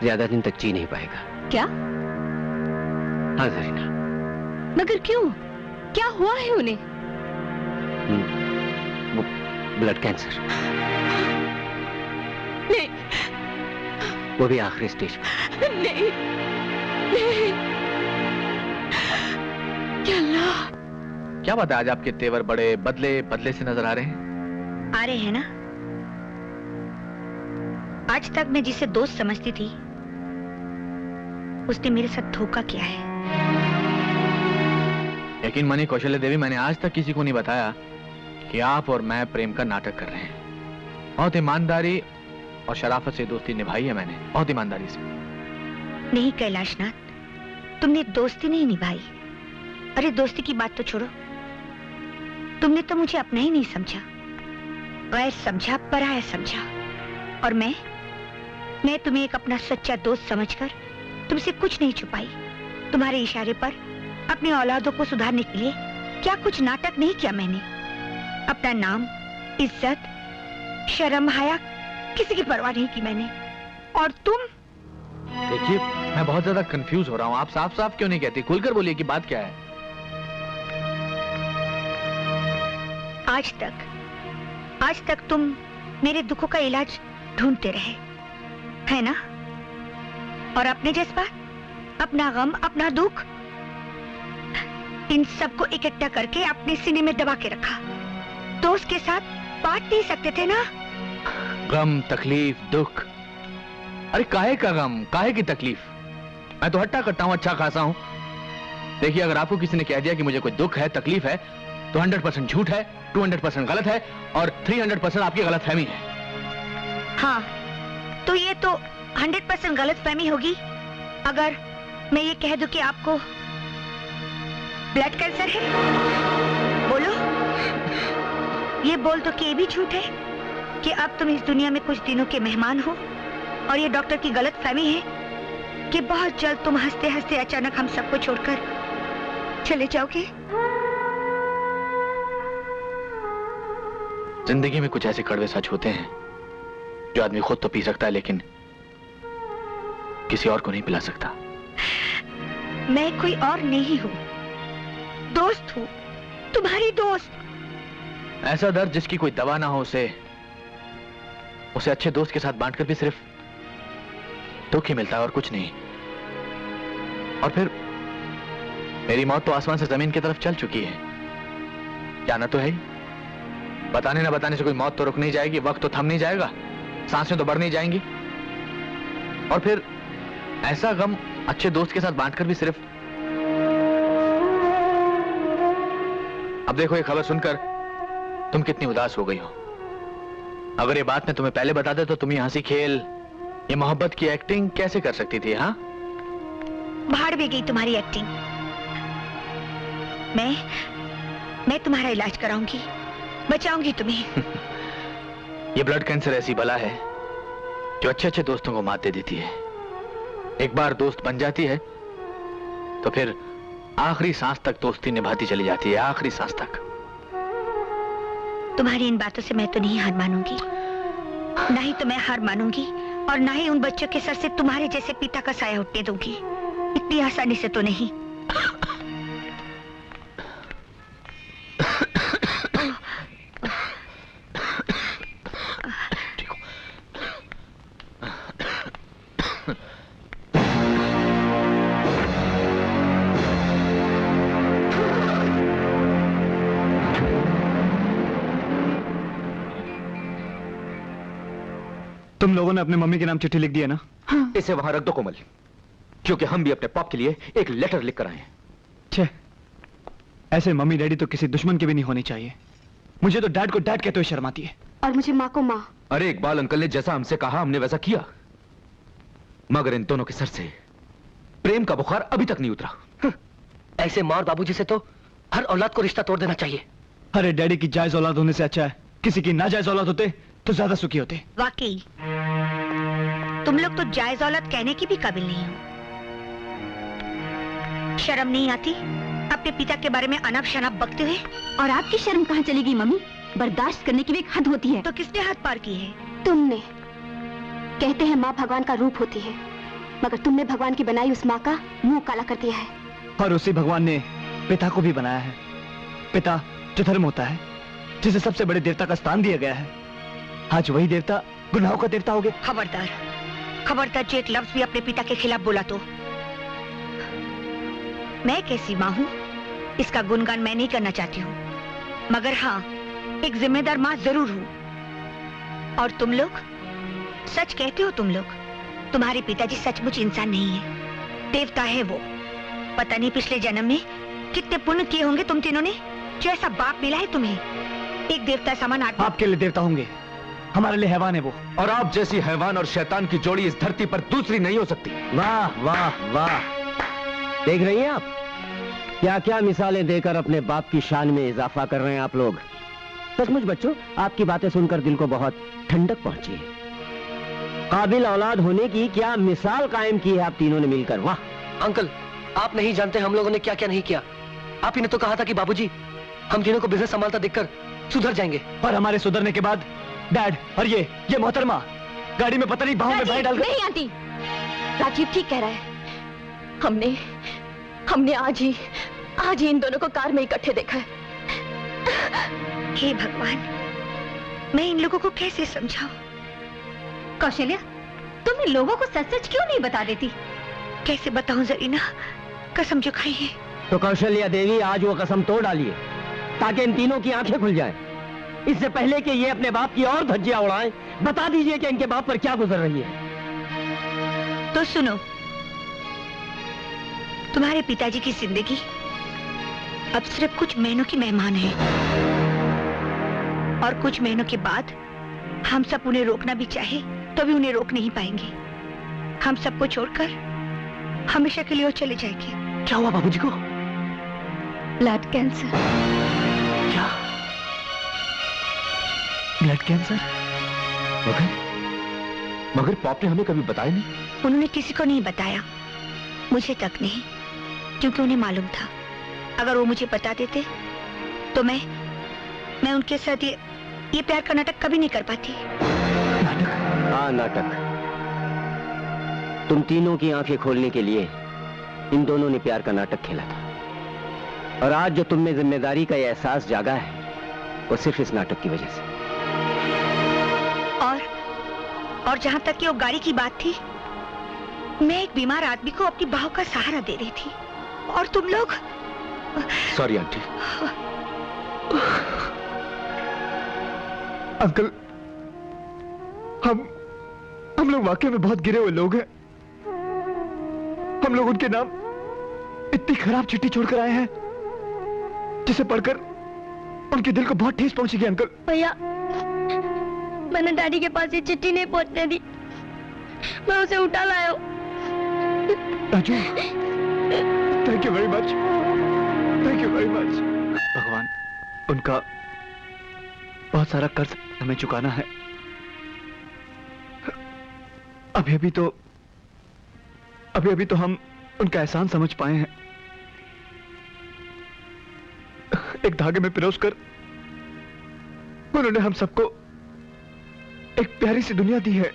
ज्यादा दिन तक जी नहीं पाएगा। क्या? हाँ जरीना। मगर क्यों, क्या हुआ है उन्हें? वो ब्लड कैंसर। नहीं, वो भी आखिरी स्टेज पर। नहीं, नहीं। क्या अल्लाह। क्या बात है, आज आपके तेवर बड़े बदले बदले से नजर आ रहे हैं। आ रहे हैं ना। आज तक मैं जिसे दोस्त समझती थी उसने मेरे साथ धोखा किया है। यकीन मानिए कौशल्य देवी, मैंने आज तक किसी को नहीं बताया कि आप और मैं प्रेम का नाटक कर रहे हैं। बहुत ईमानदारी और शराफत से दोस्ती निभाई है मैंने, बहुत ईमानदारी से। नहीं कैलाशनाथ, तुमने दोस्ती नहीं निभाई। अरे दोस्ती की बात तो छोड़ो, तुमने तो मुझे अपना ही नहीं समझा, गैर समझा, पराया समझा। और मैं तुम्हें एक अपना सच्चा दोस्त समझकर तुमसे कुछ नहीं छुपाई। तुम्हारे इशारे पर अपनी औलादों को सुधारने के लिए क्या कुछ नाटक नहीं किया मैंने। अपना नाम, इज्जत, शर्म, हया किसी की परवाह नहीं की मैंने। और तुम? देखिए मैं बहुत ज्यादा कंफ्यूज हो रहा हूँ। आप साफ साफ क्यों नहीं कहती, खुलकर बोलिए कि बात क्या है। आज तक तुम मेरे दुखों का इलाज ढूंढते रहे, है ना? और अपने जज्बात, अपना गम, अपना दुख, इन सबको इकट्ठा करके अपने सीने में दबा के रखा। दोस्त के साथ बांट नहीं सकते थे ना? गम, तकलीफ, दुख। अरे काहे का गम, काहे की तकलीफ? मैं तो हट्टा कट्टा हूं, अच्छा खासा हूं। देखिए अगर आपको किसी ने कह दिया कि मुझे कोई दुख है, तकलीफ है, तो 100% झूठ है, 200% गलत है और 300% आपकी गलतफहमी है। हाँ, तो ये तो 100% गलतफहमी होगी अगर मैं ये कह दूं कि आपको ब्लड कैंसर है। बोलो, ये बोल दो कि ये भी झूठ है कि अब तुम इस दुनिया में कुछ दिनों के मेहमान हो और ये डॉक्टर की गलतफहमी है कि बहुत जल्द तुम हंसते हंसते अचानक हम सबको छोड़कर चले जाओगे। जिंदगी में कुछ ऐसे कड़वे सच होते हैं जो आदमी खुद तो पी सकता है लेकिन किसी और को नहीं पिला सकता। मैं कोई और नहीं हूँ, दोस्त हूँ, तुम्हारी दोस्त। ऐसा दर्द जिसकी कोई दवा ना हो उसे उसे अच्छे दोस्त के साथ बांटकर भी सिर्फ दुख ही मिलता है और कुछ नहीं। और फिर मेरी मौत तो आसमान से जमीन की तरफ चल चुकी है, जाना तो है ही। बताने ना बताने से कोई मौत तो रुक नहीं जाएगी, वक्त तो थम नहीं जाएगा, सांसें तो बढ़ नहीं जाएंगी। और फिर ऐसा गम अच्छे दोस्त के साथ बांटकर भी सिर्फ। अब देखो ये खबर सुनकर तुम कितनी उदास हो गई हो। अगर ये बात मैं तुम्हें पहले बता दे तो तुम ये हंसी खेल, ये मोहब्बत की एक्टिंग कैसे कर सकती थी? हाँ, भाड़ भी गई तुम्हारी एक्टिंग। मैं तुम्हारा इलाज कराऊंगी, बचाऊंगी तुम्हें। ये ब्लड कैंसर ऐसी बला है जो अच्छे अच्छे दोस्तों को मात दे देती है। एक बार दोस्त बन जाती है तो फिर आखिरी सांस तक दोस्ती निभाती चली जाती है, आखिरी सांस तक। तुम्हारी इन बातों से मैं तो नहीं हार मानूंगी, ना ही तो मैं हार मानूंगी, और ना ही उन बच्चों के सर से तुम्हारे जैसे पिता का साया उठने दूंगी। इतनी आसानी से तो नहीं। तुम लोगों ने अपने मम्मी के नाम चिट्ठी लिख दी है ना? हाँ। इसे वहां रख दो कोमल, क्योंकि हम भी अपने पाप के लिए एक लेटर लिख कर आए हैं। छे, ऐसे मम्मी डैडी तो किसी दुश्मन के भी नहीं होने चाहिए। मुझे तो डैड को डैड कहते हुए शर्म आती है। और मुझे माँ को माँ। अरे इकबाल अंकल ने जैसा हमसे कहा हमने वैसा किया, मगर इन दोनों के सर से प्रेम का बुखार अभी तक नहीं उतरा। ऐसे माँ और बाबूजी से तो हर औलाद को रिश्ता तोड़ देना चाहिए। अरे डैडी की जायज औलाद होने से अच्छा है किसी की नाजायज औलाद होते तो ज्यादा सुखी होते। वाकई तुम लोग तो जायज औलाद कहने की भी काबिल नहीं हो। शर्म नहीं आती अपने पिता के बारे में अनाप शनाप बकते हुए? और आपकी शर्म कहाँ चली गई मम्मी? बर्दाश्त करने की भी एक हद होती है। तो किसने हद पार की है? तुमने। कहते हैं माँ भगवान का रूप होती है, मगर तुमने भगवान की बनाई उस माँ का मुंह काला कर दिया है। और उसी भगवान ने पिता को भी बनाया है। पिता जो धर्म होता है, जिसे सबसे बड़े देवता का स्थान दिया गया है, आज वही देवता गुनाहों का देवता हो गया। खबरदार, खबरदार जो एक लफ्ज भी अपने पिता के खिलाफ बोला तो। मैं कैसी माँ हूँ इसका गुणगान मैं नहीं करना चाहती हूँ, मगर हाँ एक जिम्मेदार माँ जरूर हूँ। और तुम लोग सच कहते हो, तुम लोग, तुम्हारे पिताजी सचमुच इंसान नहीं है, देवता है वो। पता नहीं पिछले जन्म में कितने पुण्य किए होंगे तुम तीनों ने, जो ऐसा बाप मिला है तुम्हें। एक देवता समान आदमी। आपके लिए देवता होंगे, हमारे लिए हैवान है वो। और आप जैसी हैवान और शैतान की जोड़ी इस धरती पर दूसरी नहीं हो सकती। वाह वाह वाह, देख रही हैं आप क्या क्या मिसालें देकर अपने बाप की शान में इजाफा कर रहे हैं आप लोग। सचमुच बच्चों, आपकी बातें सुनकर दिल को बहुत ठंडक पहुंची है। काबिल औलाद होने की क्या मिसाल कायम की है आप तीनों ने मिलकर। वाह अंकल, आप नहीं जानते हम लोगों ने क्या क्या नहीं किया। आप ही ने तो कहा था कि बाबूजी हम तीनों को बिजनेस संभालता देखकर सुधर जाएंगे। पर हमारे सुधरने के बाद डैड और ये मोहतरमा गाड़ी में पता नहीं बाहों में बाहें डालकर। नहीं आंटी, राजीव ठीक कह रहा है। हमने आज ही इन दोनों को कार में इकट्ठे देखा है। हे भगवान, मैं इन लोगों को कैसे समझाऊं? कौशल्या, तुम इन लोगों को सच सच क्यों नहीं बता देती? कैसे बताऊं जरीना, कसम जो खाई है। तो कौशल्या देवी आज वो कसम तोड़ डालिए ताकि इन तीनों की आंखें खुल जाएं। इससे पहले कि ये अपने बाप की और धज्जियां उड़ाएं, बता दीजिए कि इनके बाप पर क्या गुजर रही है। तो सुनो, तुम्हारे पिताजी की जिंदगी अब सिर्फ कुछ महीनों की मेहमान है, और कुछ महीनों के बाद हम सब उन्हें रोकना भी चाहे तो भी उन्हें रोक नहीं पाएंगे। हम सबको छोड़कर हमेशा के लिए वो चले जाएंगे। क्या हुआ बाबूजी को? Blood cancer. क्या? Blood cancer? मगर पाप ने हमें कभी बताया नहीं। उन्होंने किसी को नहीं बताया, मुझे तक नहीं, क्योंकि उन्हें मालूम था अगर वो मुझे बता देते तो मैं उनके साथ ये प्यार का नाटक कभी नहीं कर पाती। हाँ, नाटक। तुम तीनों की आंखें खोलने के लिए इन दोनों ने प्यार का नाटक खेला था, और आज जो तुम में जिम्मेदारी का ये एहसास जागा है वो सिर्फ इस नाटक की वजह से। और जहाँ तक कि वो गाड़ी की बात थी, मैं एक बीमार आदमी को अपनी बाहों का सहारा दे रही थी और तुम लोग। Sorry aunty. अंकल, हम लोग वाकई में बहुत गिरे हुए लोग हैं। हम लोग उनके नाम इतनी खराब चिट्ठी छोड़कर आए हैं जिसे पढ़कर उनके दिल को बहुत ठेस पहुंचेगी। अंकल भैया, मैंने डैडी के पास ये चिट्ठी नहीं पहुंचने दी, मैं उसे उठा लाया हूं। Raju, thank you very much, thank you very much. भगवान, उनका बहुत सारा कर्ज हमें चुकाना है। अभी अभी तो हम उनका एहसान समझ पाए हैं। एक धागे में पिरोसकर उन्होंने हम सबको एक प्यारी सी दुनिया दी है।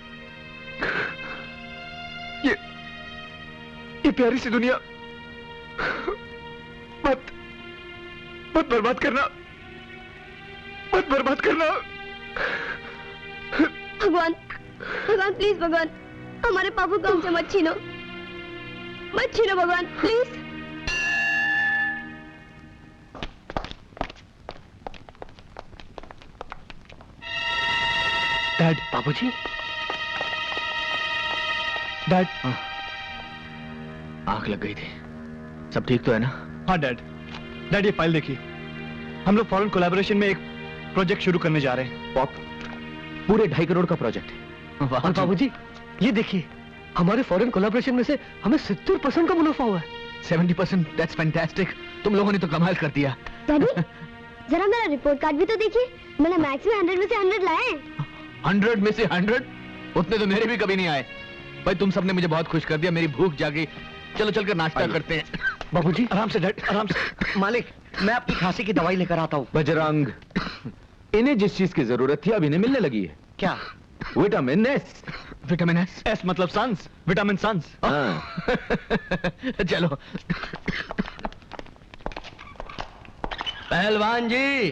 ये प्यारी सी दुनिया मत बर्बाद करना, मत बर्बाद करना। भगवान, भगवान प्लीज, भगवान हमारे पापू को हमसे मत छीनो, मत छीनो भगवान प्लीज। डैड। बाबूजी। डैड। आंख लग गई थी, सब ठीक तो है ना? हाँ डैड। डैड, ये फाइल देखिए, हम लोग फॉरेन कोलैबोरेशन में एक प्रोजेक्ट शुरू करने जा रहे हैं। पॉप, पूरे 2.5 करोड़ का प्रोजेक्ट है। और बाबूजी ये देखिए, हमारे फॉरेन कोलैबोरेशन में से हमें 70% का मुनाफा हुआ है। 70%, दैट्स फैंटास्टिक। तुम लोगों ने तो कमाल कर दिया। डैडी, जरा मेरा रिपोर्ट कार्ड भी तो देखिए, मैंने मैथ्स में 100 में से 100 लाए हैं। 100 में से 100? उतने तो मेरे भी कभी नहीं आए। भाई तुम सबने मुझे बहुत खुश कर दिया, मेरी भूख जागी। चलो चलकर नाश्ता करते हैं। बाबूजी आराम से डैड, आराम से। मालिक, मैं आपकी खांसी की दवाई लेकर आता हूँ। बजरंग, इन्हें जिस चीज की जरूरत थी अब इन्हें मिलने लगी है। क्या? Vitamin S. Vitamin S? S मतलब सन्स, विटामिन सन्स। चलो। पहलवान जी,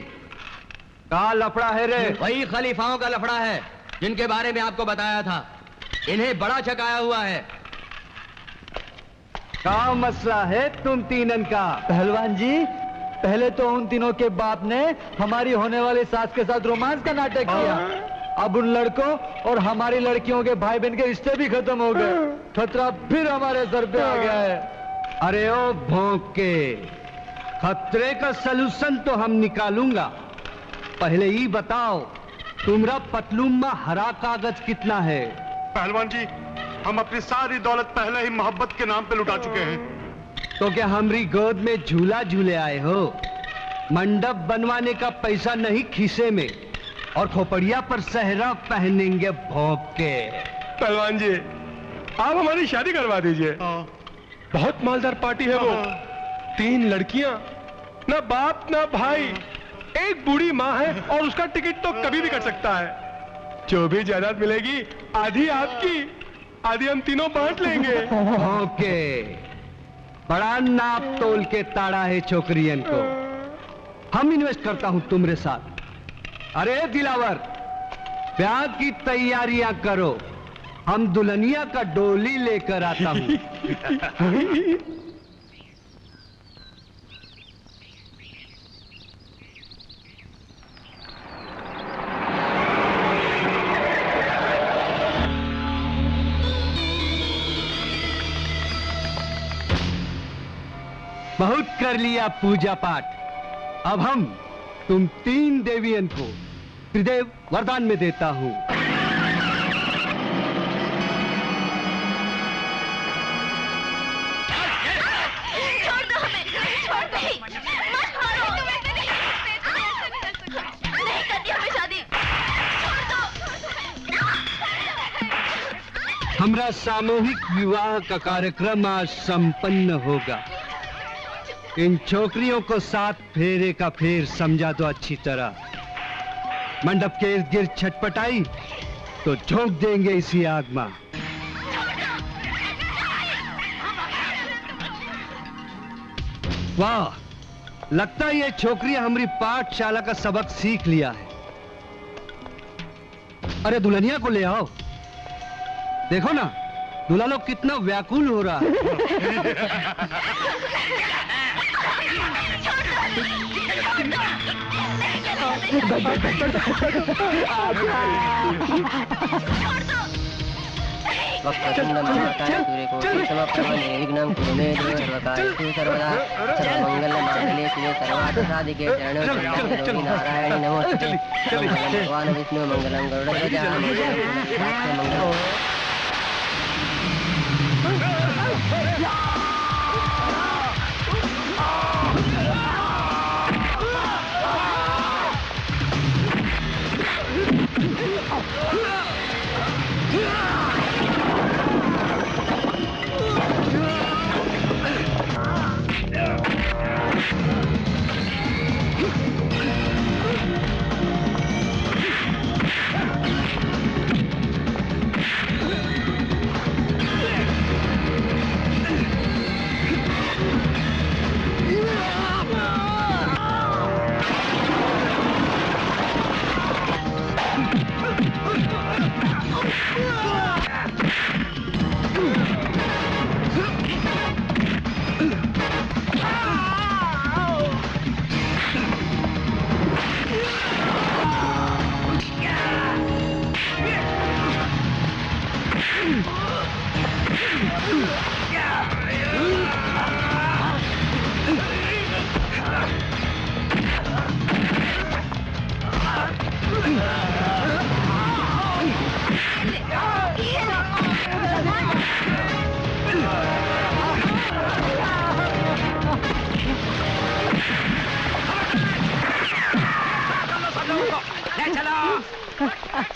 कहाँ लफड़ा है रे? वही खलीफाओं का लफड़ा है जिनके बारे में आपको बताया था। इन्हें बड़ा छकाया हुआ है। क्या मसला है तुम तीनन का? पहलवान जी, पहले तो उन तीनों के बाप ने हमारी होने वाली सास के साथ रोमांस का नाटक किया, अब उन लड़कों और हमारी लड़कियों के भाई बहन के रिश्ते भी खत्म हो गए। खतरा फिर हमारे सर पे आ गया है। अरे ओ भौंक के, खतरे का सलूशन तो हम निकालूंगा। पहले ही बताओ, तुम्हारा पतलून में हरा कागज कितना है? पहलवान जी, हम अपनी सारी दौलत पहले ही मोहब्बत के नाम पे लुटा चुके हैं। तो क्या हमारी गोद में झूला झूले आए हो? मंडप बनवाने का पैसा नहीं खीसे में, और खोपड़िया पर सहरा पहनेंगे भौंक के। पहलवान जी, आप हमारी शादी करवा दीजिए। बहुत मालदार पार्टी है वो। 3 लड़कियां, ना बाप ना भाई, एक बूढ़ी माँ है और उसका टिकट तो कभी भी कट सकता है। जो भी जायदाद मिलेगी आधी आपकी, आधी हम तीनों बांट लेंगे। ओके, बड़ा नाप तोल के ताड़ा है छोकरियन को। हम इन्वेस्ट करता हूं तुम्हारे साथ। अरे दिलावर, ब्याह की तैयारियां करो, हम दुल्हनिया का डोली लेकर आता हूं। बहुत कर लिया पूजा पाठ, अब हम तुम 3 देवियन को त्रिदेव वरदान में देता हूं। छोड़ दो हमें, छोड़ दो, मत मारो। नहीं करती हमें शादी, छोड़ दो। हमारा सामूहिक विवाह का कार्यक्रम आज संपन्न होगा। इन छोकरियों को 7 फेरे का फेर समझा दो अच्छी तरह। मंडप के इर्द गिर्द छटपटाई तो झोंक देंगे इसी आग में। वाह, लगता है ये छोकरियां हमारी पाठशाला का सबक सीख लिया है। अरे दुल्हनिया को ले आओ, देखो ना दूल्हा लोग कितना व्याकुल हो रहा नारायण नमोस्तुते भगवान विष्णु मंगलम गरुड़ध्वजा मंगलम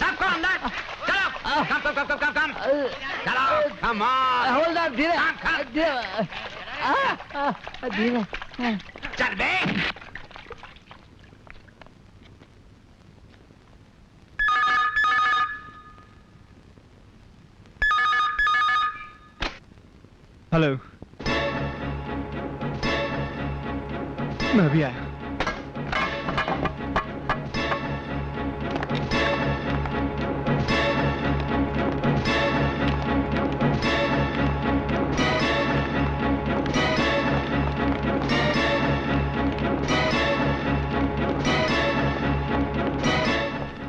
सबको अंदर चलो कम चलो कम होल्डर धीरे धीरे चल बे हेलो मैं अभी आया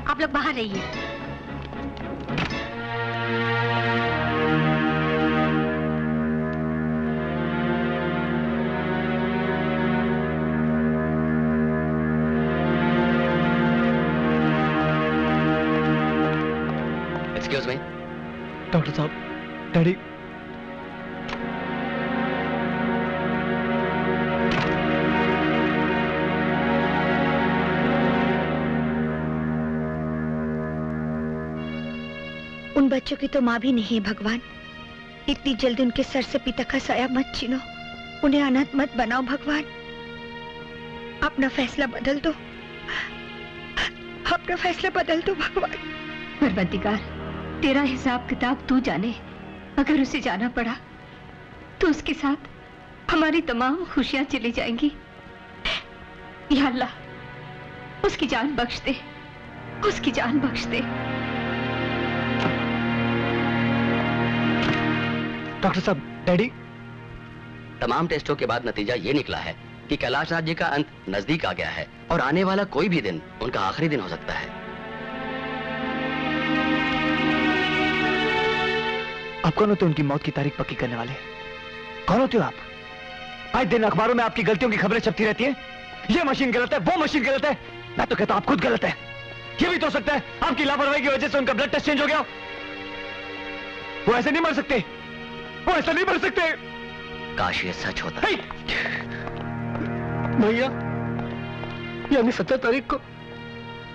आप लोग बाहर रहिए। एक्सक्यूज मी डॉक्टर साहब डैडी उन बच्चों की तो माँ भी नहीं है भगवान। इतनी जल्दी उनके सर से पिता का साया मत छीनो, उन्हें अनाथ मत बनाओ भगवान। अपना फैसला बदल दो, अपना फैसला बदल दो भगवान। परवरदिगार, तेरा हिसाब किताब तू जाने। अगर उसे जाना पड़ा तो उसके साथ हमारी तमाम खुशियां चली जाएंगी। या अल्लाह, उसकी जान बख्श दे, उसकी जान बख्श दे। डॉक्टर साहब डैडी। तमाम टेस्टों के बाद नतीजा ये निकला है कि कैलाश नाथ जी का अंत नजदीक आ गया है और आने वाला कोई भी दिन उनका आखिरी दिन हो सकता है। आप कौन होते उनकी मौत की तारीख पक्की करने वाले? कौन होते हो आप? आज दिन अखबारों में आपकी गलतियों की खबरें छपती रहती हैं। ये मशीन गलत है, वो मशीन गलत है। मैं तो कहता हूं आप खुद गलत है। ये भी तो हो सकता है आपकी लापरवाही की वजह से उनका ब्लड टेस्ट चेंज हो गया। वो ऐसे नहीं मर सकते, वो ऐसा नहीं मर सकते। काश ये सच होता। भैया, यानी 17 तारीख को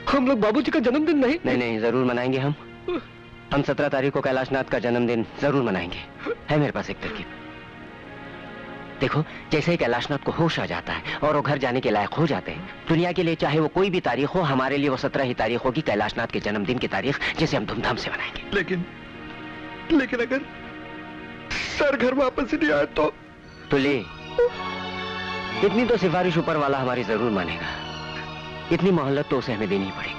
हम लोग बाबूजी का जन्मदिन नहीं? नहीं, जरूर मनाएंगे हम 17 तारीख को कैलाशनाथ का जन्मदिन जरूर मनाएंगे। है मेरे पास एक तरकीब। देखो, जैसे ही कैलाशनाथ को होश आ जाता है और वो घर जाने के लायक हो जाते हैं, दुनिया के लिए चाहे वो कोई भी तारीख हो, हमारे लिए वो 17 ही तारीख होगी, कैलाशनाथ के जन्मदिन की तारीख, जिसे हम धूमधाम से मनाएंगे। लेकिन अगर सर घर वापस नहीं आया तो ले, इतनी तो सिफारिश ऊपर वाला हमारी जरूर मानेगा। इतनी मोहलत तो उसे हमें देनी पड़ेगी।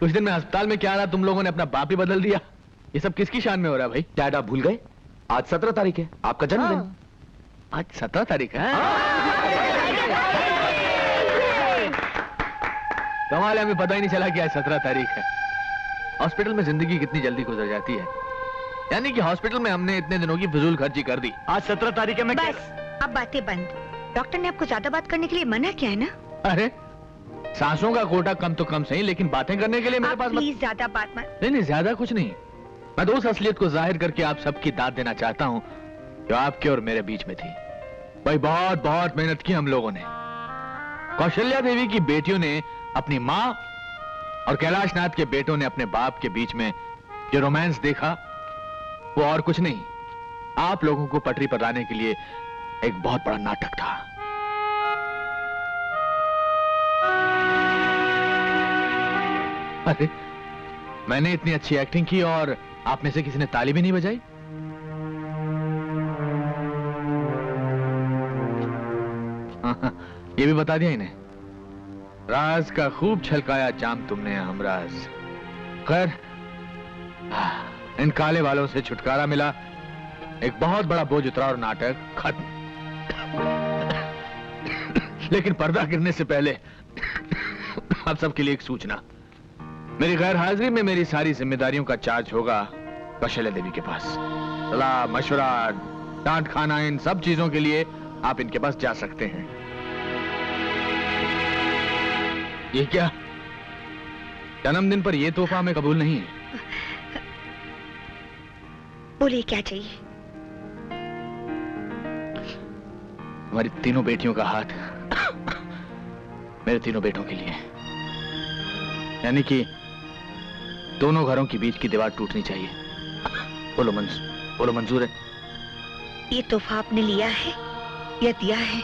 कुछ दिन में अस्पताल में क्या रहा, तुम लोगों ने अपना बाप ही बदल दिया। ये सब किसकी शान में हो रहा है भाई? डैड आप भूल गए, आज 17 तारीख है, आपका जन्मदिन। आज 17 तारीख है। कमाल है, हमें पता ही नहीं चला कि आज 17 तारीख है। हॉस्पिटल में जिंदगी कितनी जल्दी गुजर जाती है। यानी कि हॉस्पिटल में हमने इतने दिनों की फिजूल खर्ची कर दी। आज 17 तारीख है। मैं बस अब बातें बंद। डॉक्टर ने आपको ज्यादा बात करने के लिए मना किया है ना? अरे सांसों का कोटा कम तो कम सही, लेकिन बातें करने के लिए मेरे पास प्लीज ज्यादा बात मत। नहीं, ज्यादा कुछ नहीं। मैं तो उस असलियत को जाहिर करके आप सबकी दाद देना चाहता हूँ जो आपके और मेरे बीच में थी। भाई बहुत बहुत मेहनत की हम लोगों ने। कौशल्या देवी की बेटियों ने अपनी माँ और कैलाश नाथ के बेटों ने अपने बाप के बीच में जो रोमांस देखा वो और कुछ नहीं, आप लोगों को पटरी पर लाने के लिए एक बहुत बड़ा नाटक था। अरे मैंने इतनी अच्छी एक्टिंग की और आप में से किसी ने ताली भी नहीं बजाई? हाँ, ये भी बता दिया इन्हें। राज का खूब छलकाया जाम तुमने हमराज। खैर इन काले वालों से छुटकारा मिला, एक बहुत बड़ा बोझ उतरा और नाटक खत्म। लेकिन पर्दा गिरने से पहले आप सबके लिए एक सूचना। मेरी गैर हाजिरी में मेरी सारी जिम्मेदारियों का चार्ज होगा कौशल्या देवी के पास। सलाह मशवरा डांट खाना इन सब चीजों के लिए आप इनके पास जा सकते हैं। ये क्या? जन्मदिन पर यह तोहफा हमें कबूल नहीं है। बोलिए क्या चाहिए? हमारी तीनों बेटियों का हाथ मेरे तीनों बेटों के लिए, यानी कि दोनों घरों के बीच की दीवार टूटनी चाहिए। बोलो मंजूर है? ये तोहफा आपने लिया है या दिया है?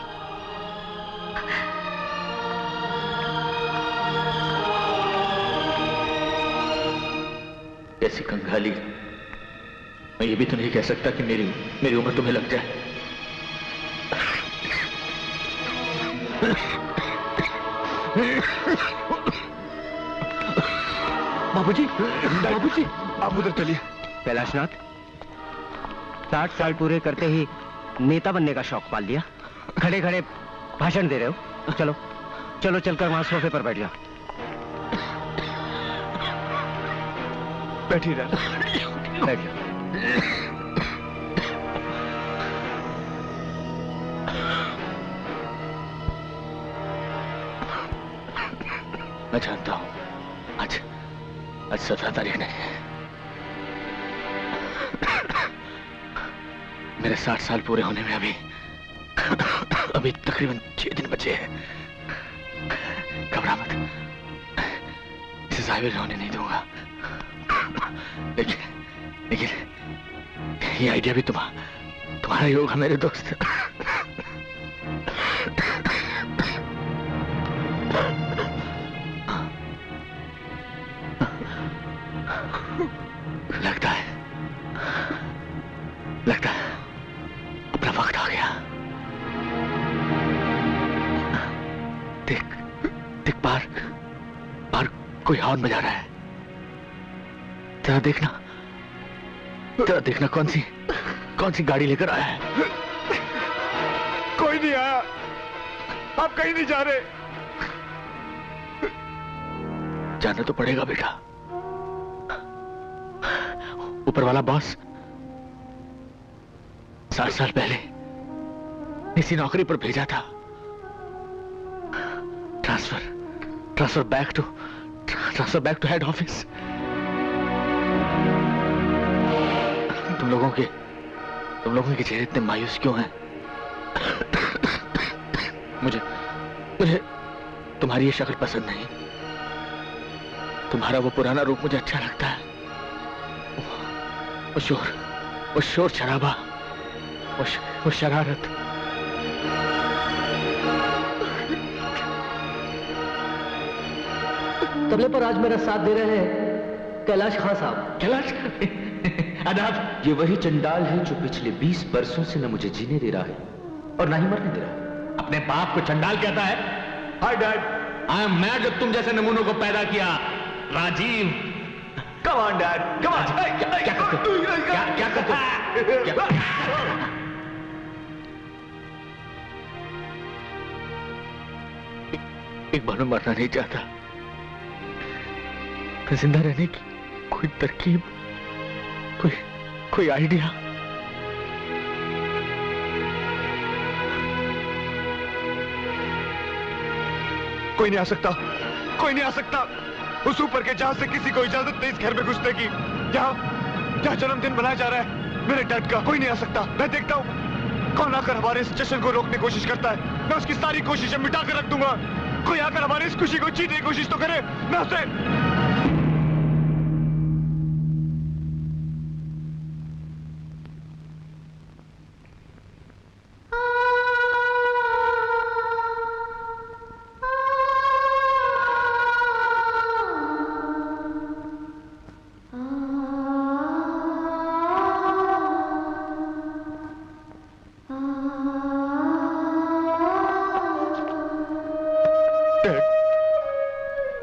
ऐसी कंगाली, मैं ये भी तो नहीं कह सकता कि मेरी उम्र तुम्हें लग जाए। बाबूजी आप उधर चलिए। कैलाशनाथ, 60 साल पूरे करते ही नेता बनने का शौक पाल लिया। खड़े खड़े भाषण दे रहे हो। चलो चलो चलकर वहां सोफे पर बैठ जाओ। बैठिए बैठ जाओ। मैं जानता हूं आज 17 तारीख नहीं है। मेरे 60 साल पूरे होने में अभी तकरीबन 6 दिन बचे हैं। घबरा मत, इसे जाहिर होने नहीं दूंगा। लेकिन ये आइडिया भी तुम्हारा ही होगा मेरे दोस्त। लगता है अपना वक्त आ गया। देख बाहर कोई हॉर्न बजा रहा है। तेरा देखना कौन सी गाड़ी लेकर आया है। कोई नहीं आया, आप कहीं नहीं जा रहे। जाना तो पड़ेगा बेटा। ऊपर वाला बॉस 60 साल पहले इसी नौकरी पर भेजा था। Transfer back to head office. तुम लोगों के चेहरे इतने मायूस क्यों हैं? मुझे तुम्हारी ये शक्ल पसंद नहीं। तुम्हारा वो पुराना रूप मुझे अच्छा लगता है। वो शोर शराबा, वो शरारत। तबले पर आज मेरा साथ दे रहे हैं कैलाश खान साहब। कैलाश आदाब। ये वही चंडाल है जो पिछले 20 बरसों से न मुझे जीने दे रहा है और ना ही मरने दे रहा है। अपने बाप को चंडाल कहता है? Hi dad, I am mad जब तुम जैसे नमूनों को पैदा किया। Rajiv, come on dad, come on. क्या करते हो? क्या करते हो? एक बार मैं मरना नहीं चाहता। मैं जिंदा रहने की कोई तरकीब, कोई आइडिया। कोई नहीं आ सकता, कोई नहीं आ सकता। उस ऊपर के जहाज से किसी को इजाजत नहीं इस घर में घुसने की। जहाँ जन्मदिन मनाया जा रहा है मेरे डैड का, कोई नहीं आ सकता। मैं देखता हूँ कौन आकर हमारे इस जश्न को रोकने की कोशिश करता है। मैं उसकी सारी कोशिशें मिटा कर रख दूंगा। कोई आकर हमारी इस खुशी को छीनने की कोशिश तो करे। मैं उसे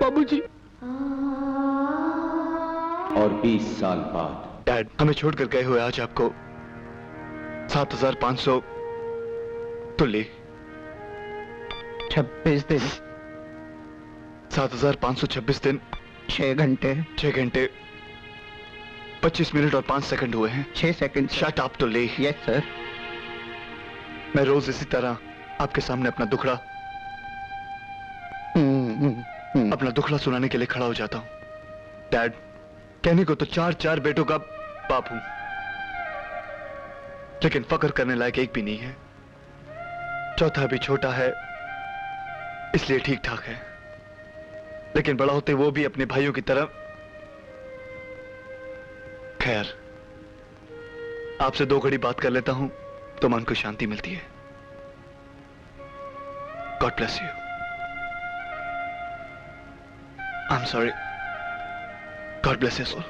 बाबूजी। और 20 साल बाद डैड, हमें छोड़कर गए हुए आज आपको 7500 तुल्ली 26 दिन 7526 दिन 6 घंटे 25 मिनट और 5 सेकंड हुए हैं। 6 second. Shut up तुल्ली। Yes sir. मैं रोज इसी तरह आपके सामने अपना दुखड़ा सुनाने के लिए खड़ा हो जाता हूं। डैड, कहने को तो 4 बेटों का बाप हूं, लेकिन फक्र करने लायक एक भी नहीं है। चौथा भी छोटा है इसलिए ठीक ठाक है, लेकिन बड़ा होते वो भी अपने भाइयों की तरह। खैर, आपसे 2 घड़ी बात कर लेता हूं तो मन को शांति मिलती है। God bless you. I'm sorry. God bless you all.